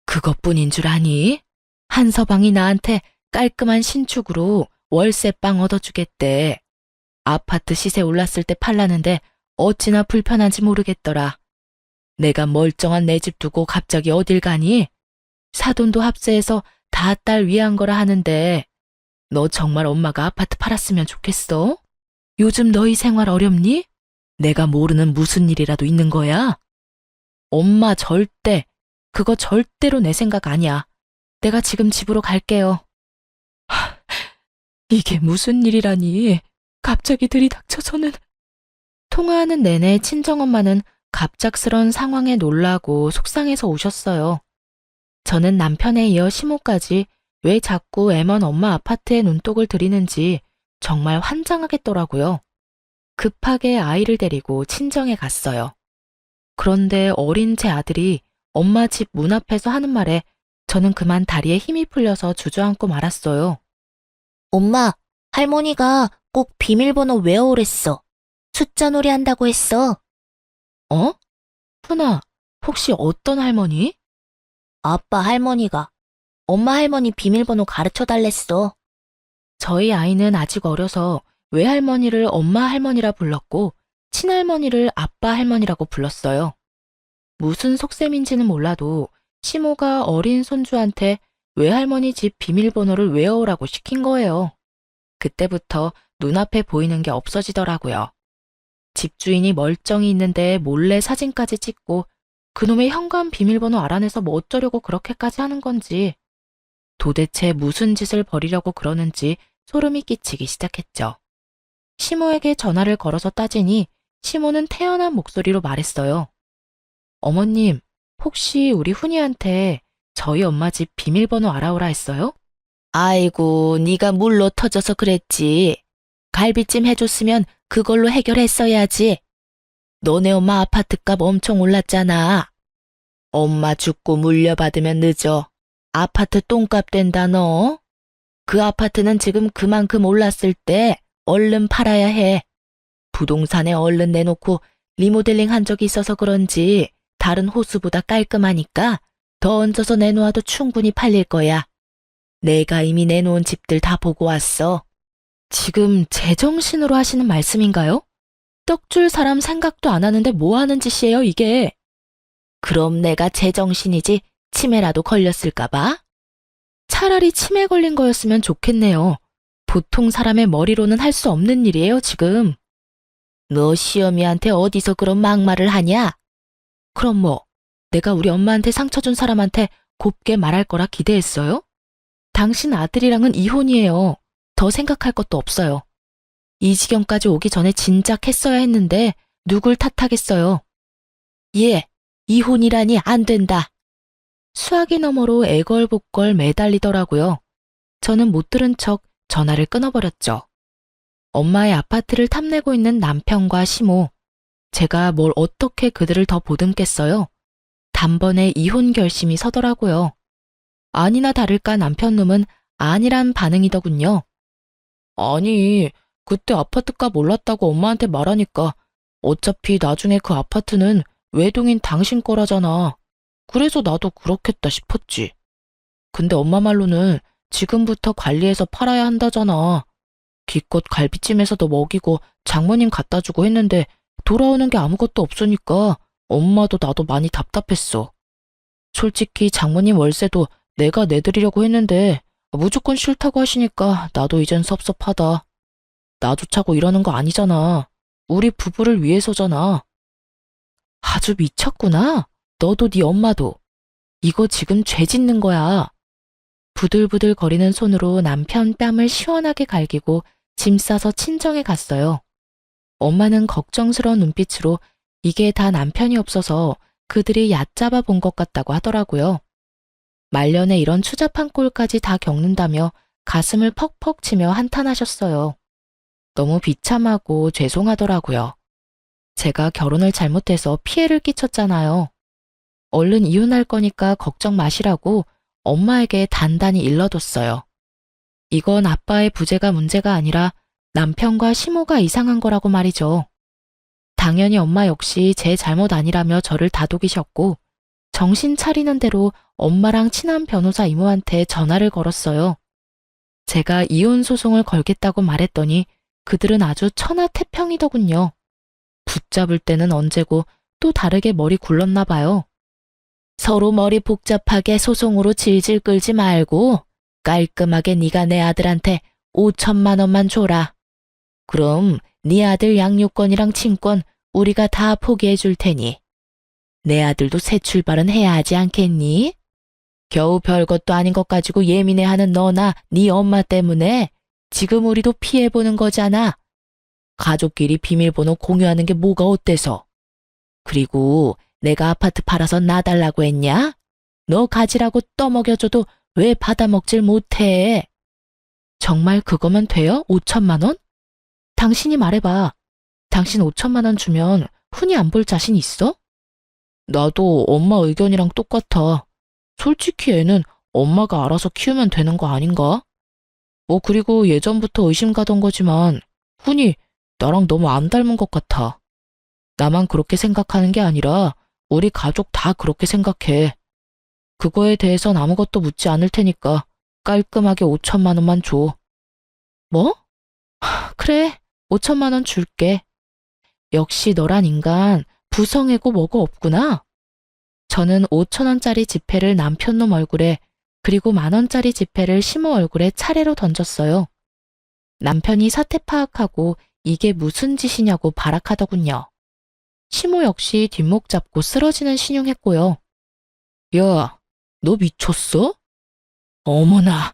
[SPEAKER 1] 그것뿐인 줄 아니? 한서방이 나한테 깔끔한 신축으로 월세방 얻어주겠대. 아파트 시세 올랐을 때 팔라는데 어찌나 불편한지 모르겠더라. 내가 멀쩡한 내 집 두고 갑자기 어딜 가니? 사돈도 합세해서 다 딸 위한 거라 하는데 너 정말 엄마가 아파트 팔았으면 좋겠어? 요즘 너희 생활 어렵니? 내가 모르는 무슨 일이라도 있는 거야? 엄마 그거 절대로 내 생각 아니야. 내가 지금 집으로 갈게요. 이게 무슨 일이라니. 갑자기 들이닥쳐서는. 통화하는 내내 친정엄마는 갑작스런 상황에 놀라고 속상해서 오셨어요. 저는 남편에 이어 시모까지 왜 자꾸 M1 엄마 아파트에 눈독을 들이는지 정말 환장하겠더라고요. 급하게 아이를 데리고 친정에 갔어요. 그런데 어린 제 아들이 엄마 집 문 앞에서 하는 말에 저는 그만 다리에 힘이 풀려서 주저앉고 말았어요.
[SPEAKER 2] 엄마, 할머니가 꼭 비밀번호 외워오랬어. 숫자 놀이 한다고 했어.
[SPEAKER 1] 어? 푸나, 혹시 어떤 할머니?
[SPEAKER 2] 아빠 할머니가 엄마 할머니 비밀번호 가르쳐 달랬어.
[SPEAKER 1] 저희 아이는 아직 어려서 외할머니를 엄마 할머니라 불렀고 친할머니를 아빠 할머니라고 불렀어요. 무슨 속셈인지는 몰라도 시모가 어린 손주한테 외할머니 집 비밀번호를 외워오라고 시킨 거예요. 그때부터 눈앞에 보이는 게 없어지더라고요. 집주인이 멀쩡히 있는데 몰래 사진까지 찍고 그놈의 현관 비밀번호 알아내서 뭐 어쩌려고 그렇게까지 하는 건지 도대체 무슨 짓을 벌이려고 그러는지 소름이 끼치기 시작했죠. 시모에게 전화를 걸어서 따지니 시모는 태연한 목소리로 말했어요. 어머님, 혹시 우리 훈이한테 저희 엄마 집 비밀번호 알아오라 했어요? 아이고, 네가 물로 터져서 그랬지. 갈비찜 해줬으면 그걸로 해결했어야지. 너네 엄마 아파트값 엄청 올랐잖아. 엄마 죽고 물려받으면 늦어. 아파트 똥값 된다 너. 그 아파트는 지금 그만큼 올랐을 때 얼른 팔아야 해. 부동산에 얼른 내놓고 리모델링 한 적이 있어서 그런지 다른 호수보다 깔끔하니까 더 얹어서 내놓아도 충분히 팔릴 거야. 내가 이미 내놓은 집들 다 보고 왔어. 지금 제정신으로 하시는 말씀인가요? 떡줄 사람 생각도 안 하는데 뭐 하는 짓이에요, 이게? 그럼 내가 제정신이지 치매라도 걸렸을까봐? 차라리 치매 걸린 거였으면 좋겠네요. 보통 사람의 머리로는 할 수 없는 일이에요, 지금. 너 시어미한테 어디서 그런 막말을 하냐? 그럼 뭐, 내가 우리 엄마한테 상처 준 사람한테 곱게 말할 거라 기대했어요? 당신 아들이랑은 이혼이에요. 더 생각할 것도 없어요. 이 지경까지 오기 전에 진작 했어야 했는데 누굴 탓하겠어요. 예, 이혼이라니 안 된다. 수화기 너머로 애걸복걸 매달리더라고요. 저는 못 들은 척 전화를 끊어버렸죠. 엄마의 아파트를 탐내고 있는 남편과 시모. 제가 뭘 어떻게 그들을 더 보듬겠어요? 단번에 이혼 결심이 서더라고요. 아니나 다를까 남편놈은 아니란 반응이더군요. 아니, 그때 아파트값 올랐다고 엄마한테 말하니까 어차피 나중에 그 아파트는 외동인 당신 거라잖아. 그래서 나도 그렇겠다 싶었지. 근데 엄마 말로는 지금부터 관리해서 팔아야 한다잖아. 기껏 갈비찜에서도 먹이고 장모님 갖다 주고 했는데 돌아오는 게 아무것도 없으니까 엄마도 나도 많이 답답했어. 솔직히 장모님 월세도 내가 내드리려고 했는데 무조건 싫다고 하시니까 나도 이젠 섭섭하다. 나조차고 이러는 거 아니잖아. 우리 부부를 위해서잖아. 아주 미쳤구나. 너도 네 엄마도. 이거 지금 죄 짓는 거야. 부들부들 거리는 손으로 남편 뺨을 시원하게 갈기고 짐 싸서 친정에 갔어요. 엄마는 걱정스러운 눈빛으로 이게 다 남편이 없어서 그들이 얕잡아 본 것 같다고 하더라고요. 말년에 이런 추잡한 꼴까지 다 겪는다며 가슴을 퍽퍽 치며 한탄하셨어요. 너무 비참하고 죄송하더라고요. 제가 결혼을 잘못해서 피해를 끼쳤잖아요. 얼른 이혼할 거니까 걱정 마시라고 엄마에게 단단히 일러뒀어요. 이건 아빠의 부재가 문제가 아니라 남편과 시모가 이상한 거라고 말이죠. 당연히 엄마 역시 제 잘못 아니라며 저를 다독이셨고 정신 차리는 대로 엄마랑 친한 변호사 이모한테 전화를 걸었어요. 제가 이혼 소송을 걸겠다고 말했더니 그들은 아주 천하태평이더군요. 붙잡을 때는 언제고 또 다르게 머리 굴렀나 봐요. 서로 머리 복잡하게 소송으로 질질 끌지 말고 깔끔하게 네가 내 아들한테 5천만 원만 줘라. 그럼 네 아들 양육권이랑 친권 우리가 다 포기해 줄 테니 내 아들도 새 출발은 해야 하지 않겠니? 겨우 별것도 아닌 것 가지고 예민해하는 너나 네 엄마 때문에 지금 우리도 피해보는 거잖아. 가족끼리 비밀번호 공유하는 게 뭐가 어때서? 그리고 내가 아파트 팔아서 놔달라고 했냐? 너 가지라고 떠먹여줘도 왜 받아먹질 못해? 정말 그거면 돼요? 5천만 원? 당신이 말해봐. 당신 5천만 원 주면 흔히 안 볼 자신 있어? 나도 엄마 의견이랑 똑같아. 솔직히 애는 엄마가 알아서 키우면 되는 거 아닌가? 그리고 예전부터 의심 가던 거지만 훈이 나랑 너무 안 닮은 것 같아. 나만 그렇게 생각하는 게 아니라 우리 가족 다 그렇게 생각해. 그거에 대해선 아무것도 묻지 않을 테니까 깔끔하게 5천만 원만 줘. 뭐? 그래, 5천만 원 줄게. 역시 너란 인간 부성애고 뭐고 없구나. 저는 5천 원짜리 지폐를 남편놈 얼굴에 그리고 10,000원짜리 지폐를 시모 얼굴에 차례로 던졌어요. 남편이 사태 파악하고 이게 무슨 짓이냐고 발악하더군요. 시모 역시 뒷목 잡고 쓰러지는 신용했고요. 야, 너 미쳤어? 어머나,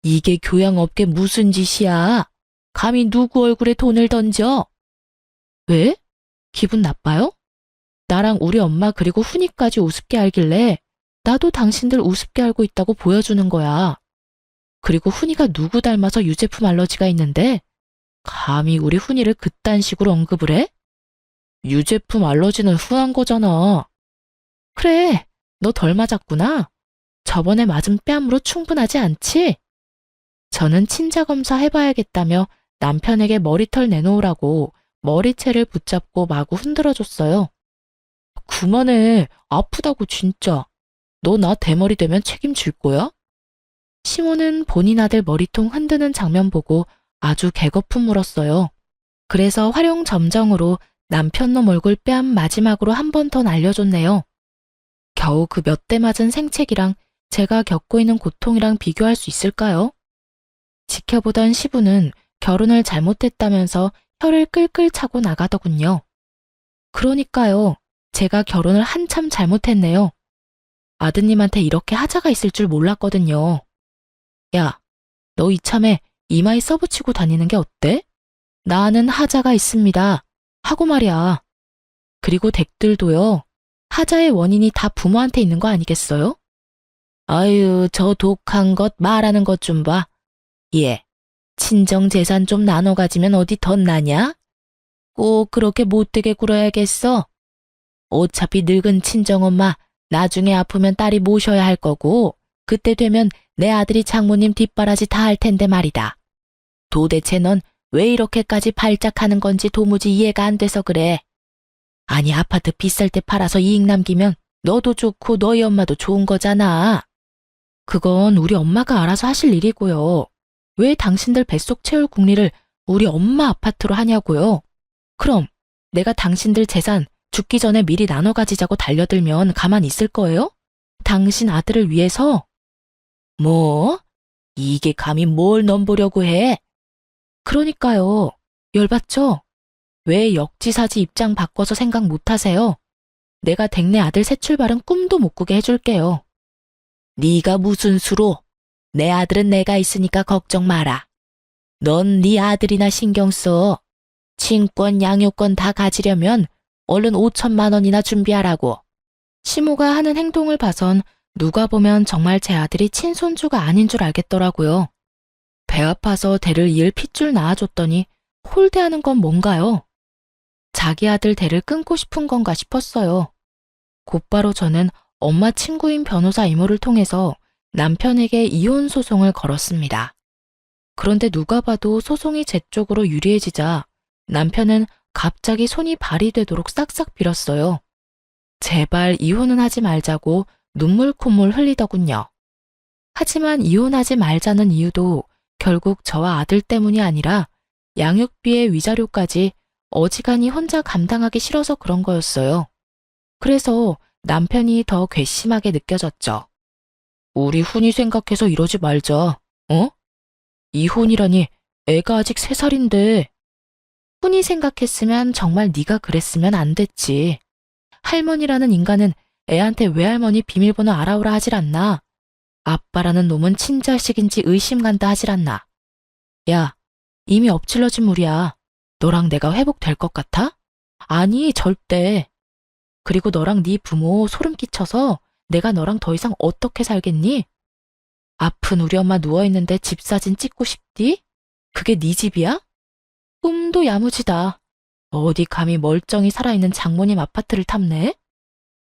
[SPEAKER 1] 이게 교양업계 무슨 짓이야? 감히 누구 얼굴에 돈을 던져? 왜? 기분 나빠요? 나랑 우리 엄마 그리고 훈이까지 우습게 알길래 나도 당신들 우습게 알고 있다고 보여주는 거야. 그리고 훈이가 누구 닮아서 유제품 알러지가 있는데 감히 우리 훈이를 그딴 식으로 언급을 해? 유제품 알러지는 흔한 거잖아. 그래, 너 덜 맞았구나. 저번에 맞은 뺨으로 충분하지 않지? 저는 친자검사 해봐야겠다며 남편에게 머리털 내놓으라고 머리채를 붙잡고 마구 흔들어줬어요. 그만해. 아프다고 진짜. 너 나 대머리 되면 책임질 거야? 시모는 본인 아들 머리통 흔드는 장면 보고 아주 개거품 물었어요. 그래서 활용점정으로 남편놈 얼굴 뺨 마지막으로 한 번 더 날려줬네요. 겨우 그 몇 대 맞은 생채기랑 제가 겪고 있는 고통이랑 비교할 수 있을까요? 지켜보던 시부는 결혼을 잘못했다면서 혀를 끌끌 차고 나가더군요. 그러니까요. 제가 결혼을 한참 잘못했네요. 아드님한테 이렇게 하자가 있을 줄 몰랐거든요. 야, 너 이참에 이마에 써붙이고 다니는 게 어때? 나는 하자가 있습니다. 하고 말이야. 그리고 댁들도요. 하자의 원인이 다 부모한테 있는 거 아니겠어요? 아유, 저 독한 것 말하는 것 좀 봐. 예, 친정 재산 좀 나눠 가지면 어디 덧나냐? 꼭 그렇게 못되게 굴어야겠어. 어차피 늙은 친정엄마 나중에 아프면 딸이 모셔야 할 거고 그때 되면 내 아들이 장모님 뒷바라지 다 할 텐데 말이다. 도대체 넌 왜 이렇게까지 발작하는 건지 도무지 이해가 안 돼서 그래. 아니 아파트 비쌀 때 팔아서 이익 남기면 너도 좋고 너희 엄마도 좋은 거잖아. 그건 우리 엄마가 알아서 하실 일이고요. 왜 당신들 뱃속 채울 궁리를 우리 엄마 아파트로 하냐고요. 그럼 내가 당신들 재산 죽기 전에 미리 나눠 가지자고 달려들면 가만히 있을 거예요? 당신 아들을 위해서? 뭐? 이게 감히 뭘 넘보려고 해? 그러니까요. 열받죠? 왜 역지사지 입장 바꿔서 생각 못 하세요? 내가 댁내 아들 새 출발은 꿈도 못 꾸게 해줄게요. 네가 무슨 수로? 내 아들은 내가 있으니까 걱정 마라. 넌 네 아들이나 신경 써. 친권, 양육권 다 가지려면 얼른 5천만 원이나 준비하라고. 시모가 하는 행동을 봐선 누가 보면 정말 제 아들이 친손주가 아닌 줄 알겠더라고요. 배 아파서 대를 이을 핏줄 낳아줬더니 홀대하는 건 뭔가요? 자기 아들 대를 끊고 싶은 건가 싶었어요. 곧바로 저는 엄마 친구인 변호사 이모를 통해서 남편에게 이혼 소송을 걸었습니다. 그런데 누가 봐도 소송이 제 쪽으로 유리해지자 남편은 갑자기 손이 발이 되도록 싹싹 빌었어요. 제발 이혼은 하지 말자고 눈물 콧물 흘리더군요. 하지만 이혼하지 말자는 이유도 결국 저와 아들 때문이 아니라 양육비의 위자료까지 어지간히 혼자 감당하기 싫어서 그런 거였어요. 그래서 남편이 더 괘씸하게 느껴졌죠. 우리 훈이 생각해서 이러지 말자. 어? 이혼이라니 애가 아직 3살인데. 훈이 생각했으면 정말 네가 그랬으면 안 됐지. 할머니라는 인간은 애한테 외할머니 비밀번호 알아오라 하질 않나. 아빠라는 놈은 친자식인지 의심간다 하질 않나. 야, 이미 엎질러진 물이야. 너랑 내가 회복될 것 같아? 아니, 절대. 그리고 너랑 네 부모 소름 끼쳐서 내가 너랑 더 이상 어떻게 살겠니? 아픈 우리 엄마 누워있는데 집 사진 찍고 싶디? 그게 네 집이야? 꿈도 야무지다. 어디 감히 멀쩡히 살아있는 장모님 아파트를 탐내?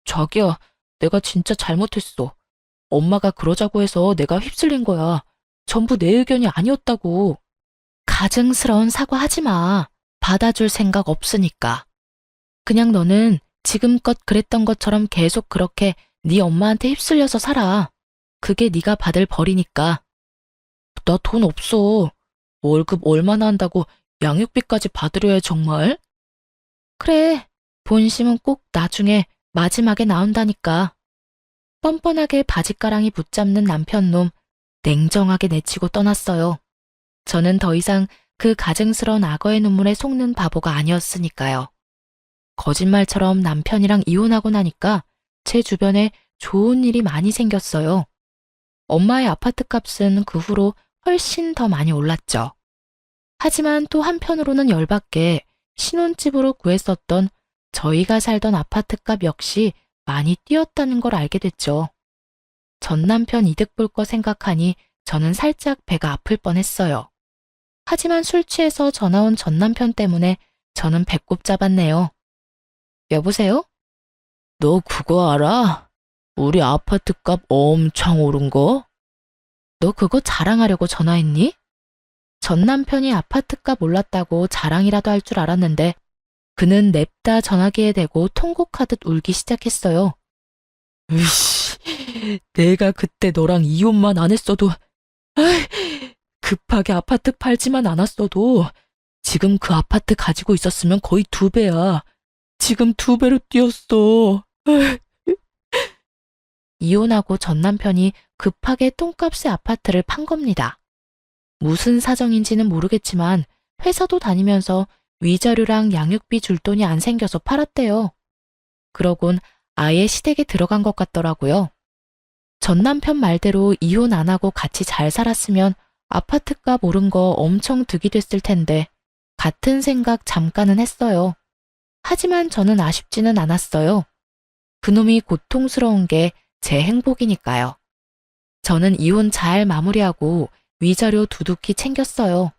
[SPEAKER 1] 자기야, 내가 진짜 잘못했어. 엄마가 그러자고 해서 내가 휩쓸린 거야. 전부 내 의견이 아니었다고. 가증스러운 사과하지 마. 받아줄 생각 없으니까. 그냥 너는 지금껏 그랬던 것처럼 계속 그렇게 네 엄마한테 휩쓸려서 살아. 그게 네가 받을 벌이니까. 나 돈 없어. 월급 얼마나 한다고 양육비까지 받으려 해 정말? 그래, 본심은 꼭 나중에 마지막에 나온다니까. 뻔뻔하게 바짓가랑이 붙잡는 남편놈 냉정하게 내치고 떠났어요. 저는 더 이상 그 가증스러운 악어의 눈물에 속는 바보가 아니었으니까요. 거짓말처럼 남편이랑 이혼하고 나니까 제 주변에 좋은 일이 많이 생겼어요. 엄마의 아파트 값은 그 후로 훨씬 더 많이 올랐죠. 하지만 또 한편으로는 열받게 신혼집으로 구했었던 저희가 살던 아파트 값 역시 많이 뛰었다는 걸 알게 됐죠. 전 남편 이득 볼 거 생각하니 저는 살짝 배가 아플 뻔했어요. 하지만 술 취해서 전화 온 전 남편 때문에 저는 배꼽 잡았네요. 여보세요? 너 그거 알아? 우리 아파트 값 엄청 오른 거? 너 그거 자랑하려고 전화했니? 전 남편이 아파트 값 올랐다고 자랑이라도 할 줄 알았는데 그는 냅다 전화기에 대고 통곡하듯 울기 시작했어요. 으씨, 내가 그때 너랑 이혼만 안 했어도, 급하게 아파트 팔지만 않았어도 지금 그 아파트 가지고 있었으면 거의 2배야. 지금 2배로 뛰었어. 이혼하고 전 남편이 급하게 똥값의 아파트를 판 겁니다. 무슨 사정인지는 모르겠지만 회사도 다니면서 위자료랑 양육비 줄 돈이 안 생겨서 팔았대요. 그러곤 아예 시댁에 들어간 것 같더라고요. 전 남편 말대로 이혼 안 하고 같이 잘 살았으면 아파트값 오른 거 엄청 득이 됐을 텐데 같은 생각 잠깐은 했어요. 하지만 저는 아쉽지는 않았어요. 그놈이 고통스러운 게 제 행복이니까요. 저는 이혼 잘 마무리하고 위자료 두둑히 챙겼어요.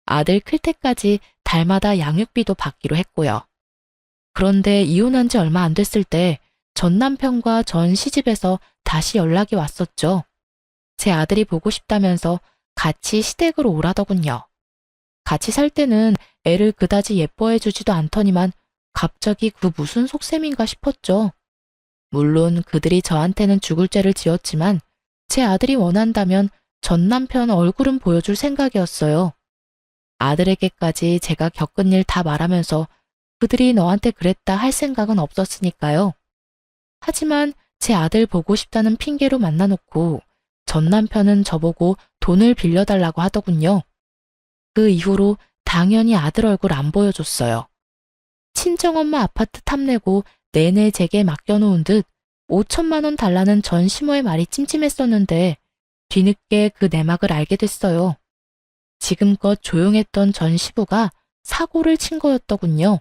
[SPEAKER 1] 아들 클 때까지 달마다 양육비도 받기로 했고요. 그런데 이혼한 지 얼마 안 됐을 때 전 남편과 전 시집에서 다시 연락이 왔었죠. 제 아들이 보고 싶다면서 같이 시댁으로 오라더군요. 같이 살 때는 애를 그다지 예뻐해 주지도 않더니만 갑자기 그 무슨 속셈인가 싶었죠. 물론 그들이 저한테는 죽을 죄를 지었지만 제 아들이 원한다면 전 남편 얼굴은 보여줄 생각이었어요. 아들에게까지 제가 겪은 일 다 말하면서 그들이 너한테 그랬다 할 생각은 없었으니까요. 하지만 제 아들 보고 싶다는 핑계로 만나놓고 전 남편은 저보고 돈을 빌려달라고 하더군요. 그 이후로 당연히 아들 얼굴 안 보여줬어요. 친정엄마 아파트 탐내고 내내 제게 맡겨놓은 듯 5천만 원 달라는 전 시모의 말이 찜찜했었는데 뒤늦게 그 내막을 알게 됐어요. 지금껏 조용했던 전 시부가 사고를 친 거였더군요.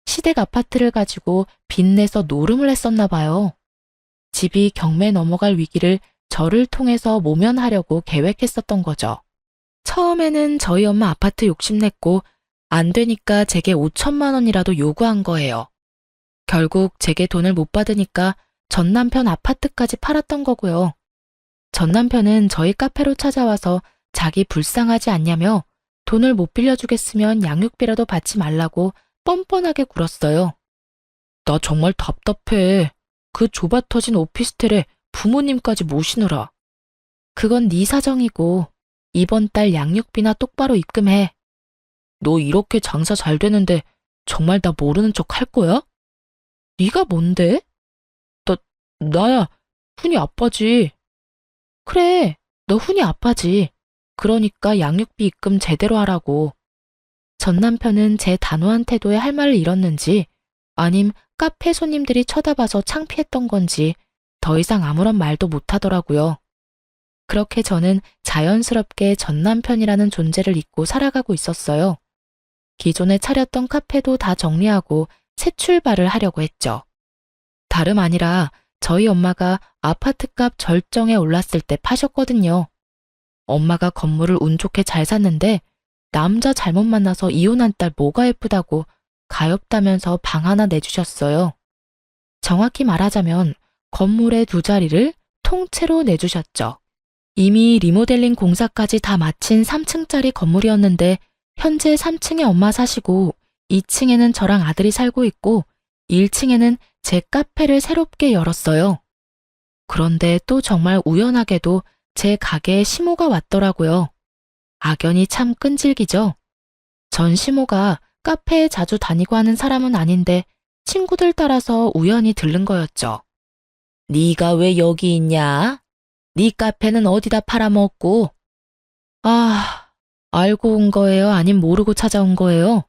[SPEAKER 1] 시댁 아파트를 가지고 빚내서 노름을 했었나 봐요. 집이 경매 넘어갈 위기를 저를 통해서 모면하려고 계획했었던 거죠. 처음에는 저희 엄마 아파트 욕심냈고 안 되니까 제게 5천만 원이라도 요구한 거예요. 결국 제게 돈을 못 받으니까 전 남편 아파트까지 팔았던 거고요. 전 남편은 저희 카페로 찾아와서 자기 불쌍하지 않냐며 돈을 못 빌려주겠으면 양육비라도 받지 말라고 뻔뻔하게 굴었어요. 나 정말 답답해. 그 좁아 터진 오피스텔에 부모님까지 모시느라. 그건 네 사정이고 이번 달 양육비나 똑바로 입금해. 너 이렇게 장사 잘 되는데 정말 나 모르는 척 할 거야? 네가 뭔데? 나야 훈이 아빠지. 그래, 너 훈이 아빠지. 그러니까 양육비 입금 제대로 하라고. 전 남편은 제 단호한 태도에 할 말을 잃었는지 아님 카페 손님들이 쳐다봐서 창피했던 건지 더 이상 아무런 말도 못하더라고요. 그렇게 저는 자연스럽게 전 남편이라는 존재를 잊고 살아가고 있었어요. 기존에 차렸던 카페도 다 정리하고 새 출발을 하려고 했죠. 다름 아니라 저희 엄마가 아파트값 절정에 올랐을 때 파셨거든요. 엄마가 건물을 운 좋게 잘 샀는데 남자 잘못 만나서 이혼한 딸 뭐가 예쁘다고 가엾다면서 방 하나 내주셨어요. 정확히 말하자면 건물의 2자리를 통째로 내주셨죠. 이미 리모델링 공사까지 다 마친 3층짜리 건물이었는데 현재 3층에 엄마 사시고 2층에는 저랑 아들이 살고 있고 1층에는 제 카페를 새롭게 열었어요. 그런데 또 정말 우연하게도 제 가게에 시모가 왔더라고요. 악연이 참 끈질기죠. 전 시모가 카페에 자주 다니고 하는 사람은 아닌데 친구들 따라서 우연히 들른 거였죠. 네가 왜 여기 있냐? 네 카페는 어디다 팔아먹고? 아, 알고 온 거예요? 아님 모르고 찾아온 거예요?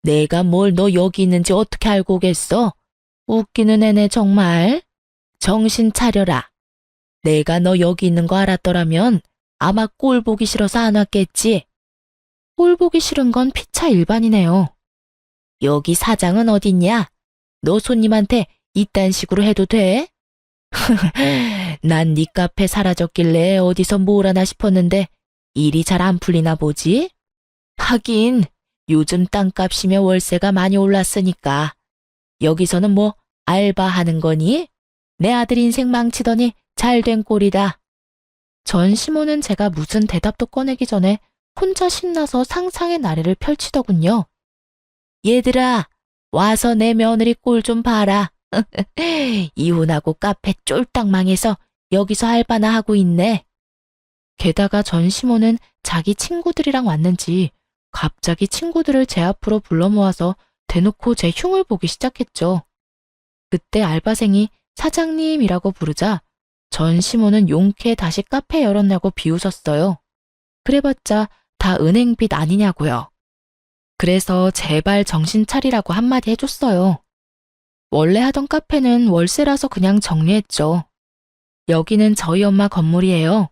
[SPEAKER 1] 내가 뭘 너 여기 있는지 어떻게 알고 오겠어? 웃기는 애네 정말. 정신 차려라. 내가 너 여기 있는 거 알았더라면 아마 꼴 보기 싫어서 안 왔겠지. 꼴 보기 싫은 건 피차 일반이네요. 여기 사장은 어딨냐? 너 손님한테 이딴 식으로 해도 돼? 난 네 카페 사라졌길래 어디서 뭘 하나 싶었는데 일이 잘 안 풀리나 보지? 하긴 요즘 땅값이며 월세가 많이 올랐으니까 여기서는 뭐 알바하는 거니? 내 아들 인생 망치더니 잘된 꼴이다. 전 시모는 제가 무슨 대답도 꺼내기 전에 혼자 신나서 상상의 나래를 펼치더군요. 얘들아, 와서 내 며느리 꼴 좀 봐라. 이혼하고 카페 쫄딱 망해서 여기서 알바나 하고 있네. 게다가 전 시모는 자기 친구들이랑 왔는지 갑자기 친구들을 제 앞으로 불러 모아서 대놓고 제 흉을 보기 시작했죠. 그때 알바생이 사장님이라고 부르자 전 시모는 용케 다시 카페 열었냐고 비웃었어요. 그래봤자 다 은행빚 아니냐고요. 그래서 제발 정신 차리라고 한마디 해줬어요. 원래 하던 카페는 월세라서 그냥 정리했죠. 여기는 저희 엄마 건물이에요.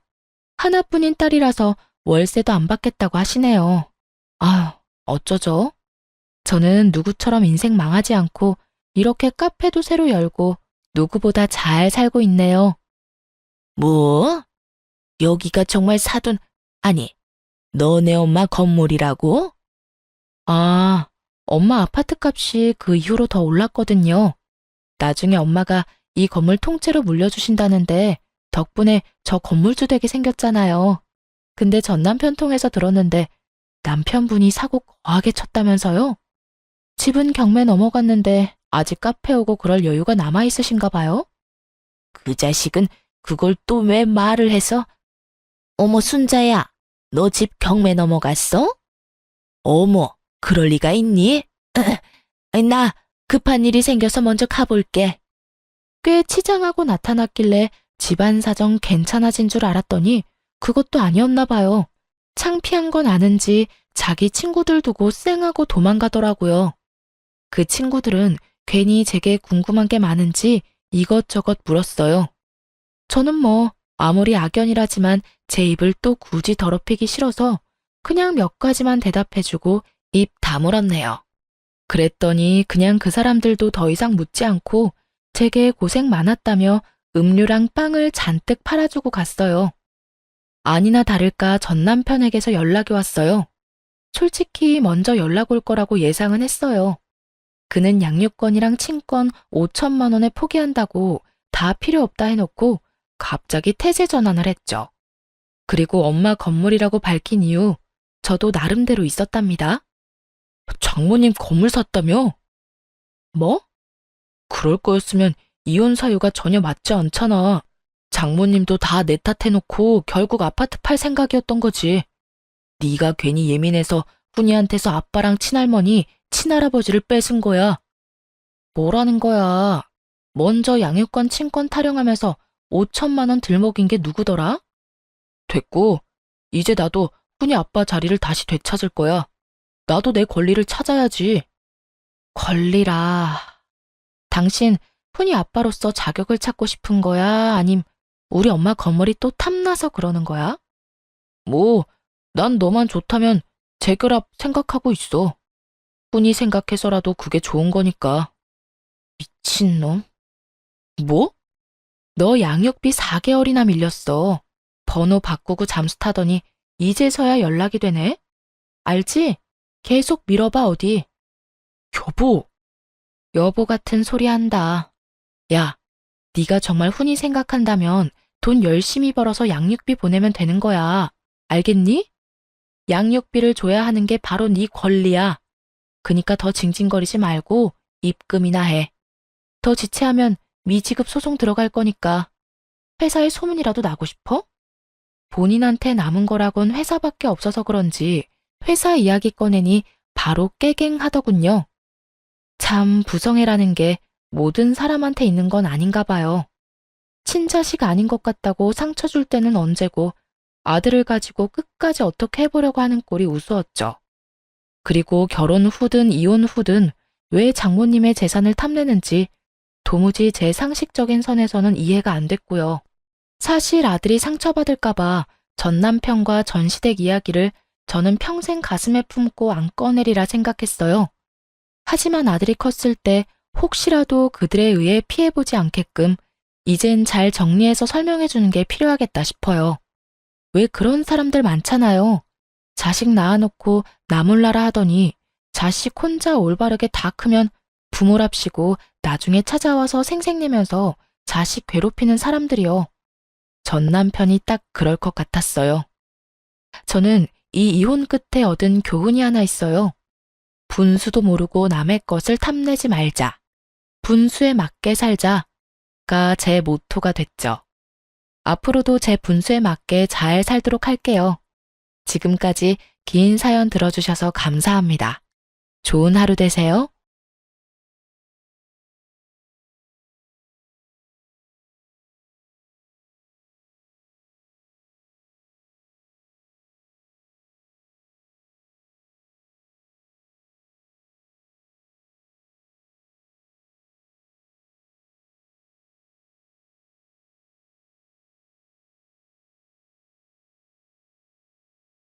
[SPEAKER 1] 하나뿐인 딸이라서 월세도 안 받겠다고 하시네요. 아휴, 어쩌죠? 저는 누구처럼 인생 망하지 않고 이렇게 카페도 새로 열고 누구보다 잘 살고 있네요. 뭐? 여기가 정말 아니, 너네 엄마 건물이라고? 아, 엄마 아파트 값이 그 이후로 더 올랐거든요. 나중에 엄마가 이 건물 통째로 물려주신다는데 덕분에 저 건물주 되게 생겼잖아요. 근데 전 남편 통해서 들었는데 남편분이 사고 거하게 쳤다면서요? 집은 경매 넘어갔는데 아직 카페 오고 그럴 여유가 남아있으신가 봐요? 그 자식은 그걸 또 왜 말을 해서? 어머 순자야, 너 집 경매 넘어갔어? 어머, 그럴 리가 있니? 나 급한 일이 생겨서 먼저 가볼게. 꽤 치장하고 나타났길래 집안 사정 괜찮아진 줄 알았더니 그것도 아니었나 봐요. 창피한 건 아는지 자기 친구들 두고 쌩하고 도망가더라고요. 그 친구들은 괜히 제게 궁금한 게 많은지 이것저것 물었어요. 저는 뭐 아무리 악연이라지만 제 입을 또 굳이 더럽히기 싫어서 그냥 몇 가지만 대답해주고 입 다물었네요. 그랬더니 그냥 그 사람들도 더 이상 묻지 않고 제게 고생 많았다며 음료랑 빵을 잔뜩 팔아주고 갔어요. 아니나 다를까 전 남편에게서 연락이 왔어요. 솔직히 먼저 연락 올 거라고 예상은 했어요. 그는 양육권이랑 친권 5천만 원에 포기한다고 다 필요 없다 해놓고 갑자기 태세 전환을 했죠. 그리고 엄마 건물이라고 밝힌 이유 저도 나름대로 있었답니다. 장모님 건물 샀다며? 뭐? 그럴 거였으면 이혼 사유가 전혀 맞지 않잖아. 장모님도 다 내 탓해놓고 결국 아파트 팔 생각이었던 거지. 네가 괜히 예민해서 훈이한테서 아빠랑 친할머니, 친할아버지를 뺏은 거야. 뭐라는 거야? 먼저 양육권 친권 타령하면서 5천만 원 들먹인 게 누구더라? 됐고, 이제 나도 훈이 아빠 자리를 다시 되찾을 거야. 나도 내 권리를 찾아야지. 권리라. 당신 훈이 아빠로서 자격을 찾고 싶은 거야? 아님 우리 엄마 건물이 또 탐나서 그러는 거야? 뭐, 난 너만 좋다면 재결합 생각하고 있어. 훈이 생각해서라도 그게 좋은 거니까. 미친놈. 뭐? 너 양육비 4개월이나 밀렸어. 번호 바꾸고 잠수 타더니 이제서야 연락이 되네? 알지? 계속 밀어봐 어디. 여보. 여보 같은 소리 한다. 야, 네가 정말 훈이 생각한다면 돈 열심히 벌어서 양육비 보내면 되는 거야. 알겠니? 양육비를 줘야 하는 게 바로 네 권리야. 그니까 더 징징거리지 말고 입금이나 해. 더 지체하면 미지급 소송 들어갈 거니까. 회사에 소문이라도 나고 싶어? 본인한테 남은 거라곤 회사밖에 없어서 그런지 회사 이야기 꺼내니 바로 깨갱하더군요. 참 부성애라는 게 모든 사람한테 있는 건 아닌가 봐요. 친자식 아닌 것 같다고 상처 줄 때는 언제고 아들을 가지고 끝까지 어떻게 해보려고 하는 꼴이 우스웠죠. 그리고 결혼 후든 이혼 후든 왜 장모님의 재산을 탐내는지 도무지 제 상식적인 선에서는 이해가 안 됐고요. 사실 아들이 상처받을까봐 전 남편과 전 시댁 이야기를 저는 평생 가슴에 품고 안 꺼내리라 생각했어요. 하지만 아들이 컸을 때 혹시라도 그들에 의해 피해보지 않게끔 이젠 잘 정리해서 설명해주는 게 필요하겠다 싶어요. 왜 그런 사람들 많잖아요. 자식 낳아놓고 나 몰라라 하더니 자식 혼자 올바르게 다 크면 부모랍시고 나중에 찾아와서 생색내면서 자식 괴롭히는 사람들이요. 전 남편이 딱 그럴 것 같았어요. 저는 이 이혼 끝에 얻은 교훈이 하나 있어요. 분수도 모르고 남의 것을 탐내지 말자. 분수에 맞게 살자가 제 모토가 됐죠. 앞으로도 제 분수에 맞게 잘 살도록 할게요. 지금까지 긴 사연 들어주셔서 감사합니다. 좋은 하루 되세요.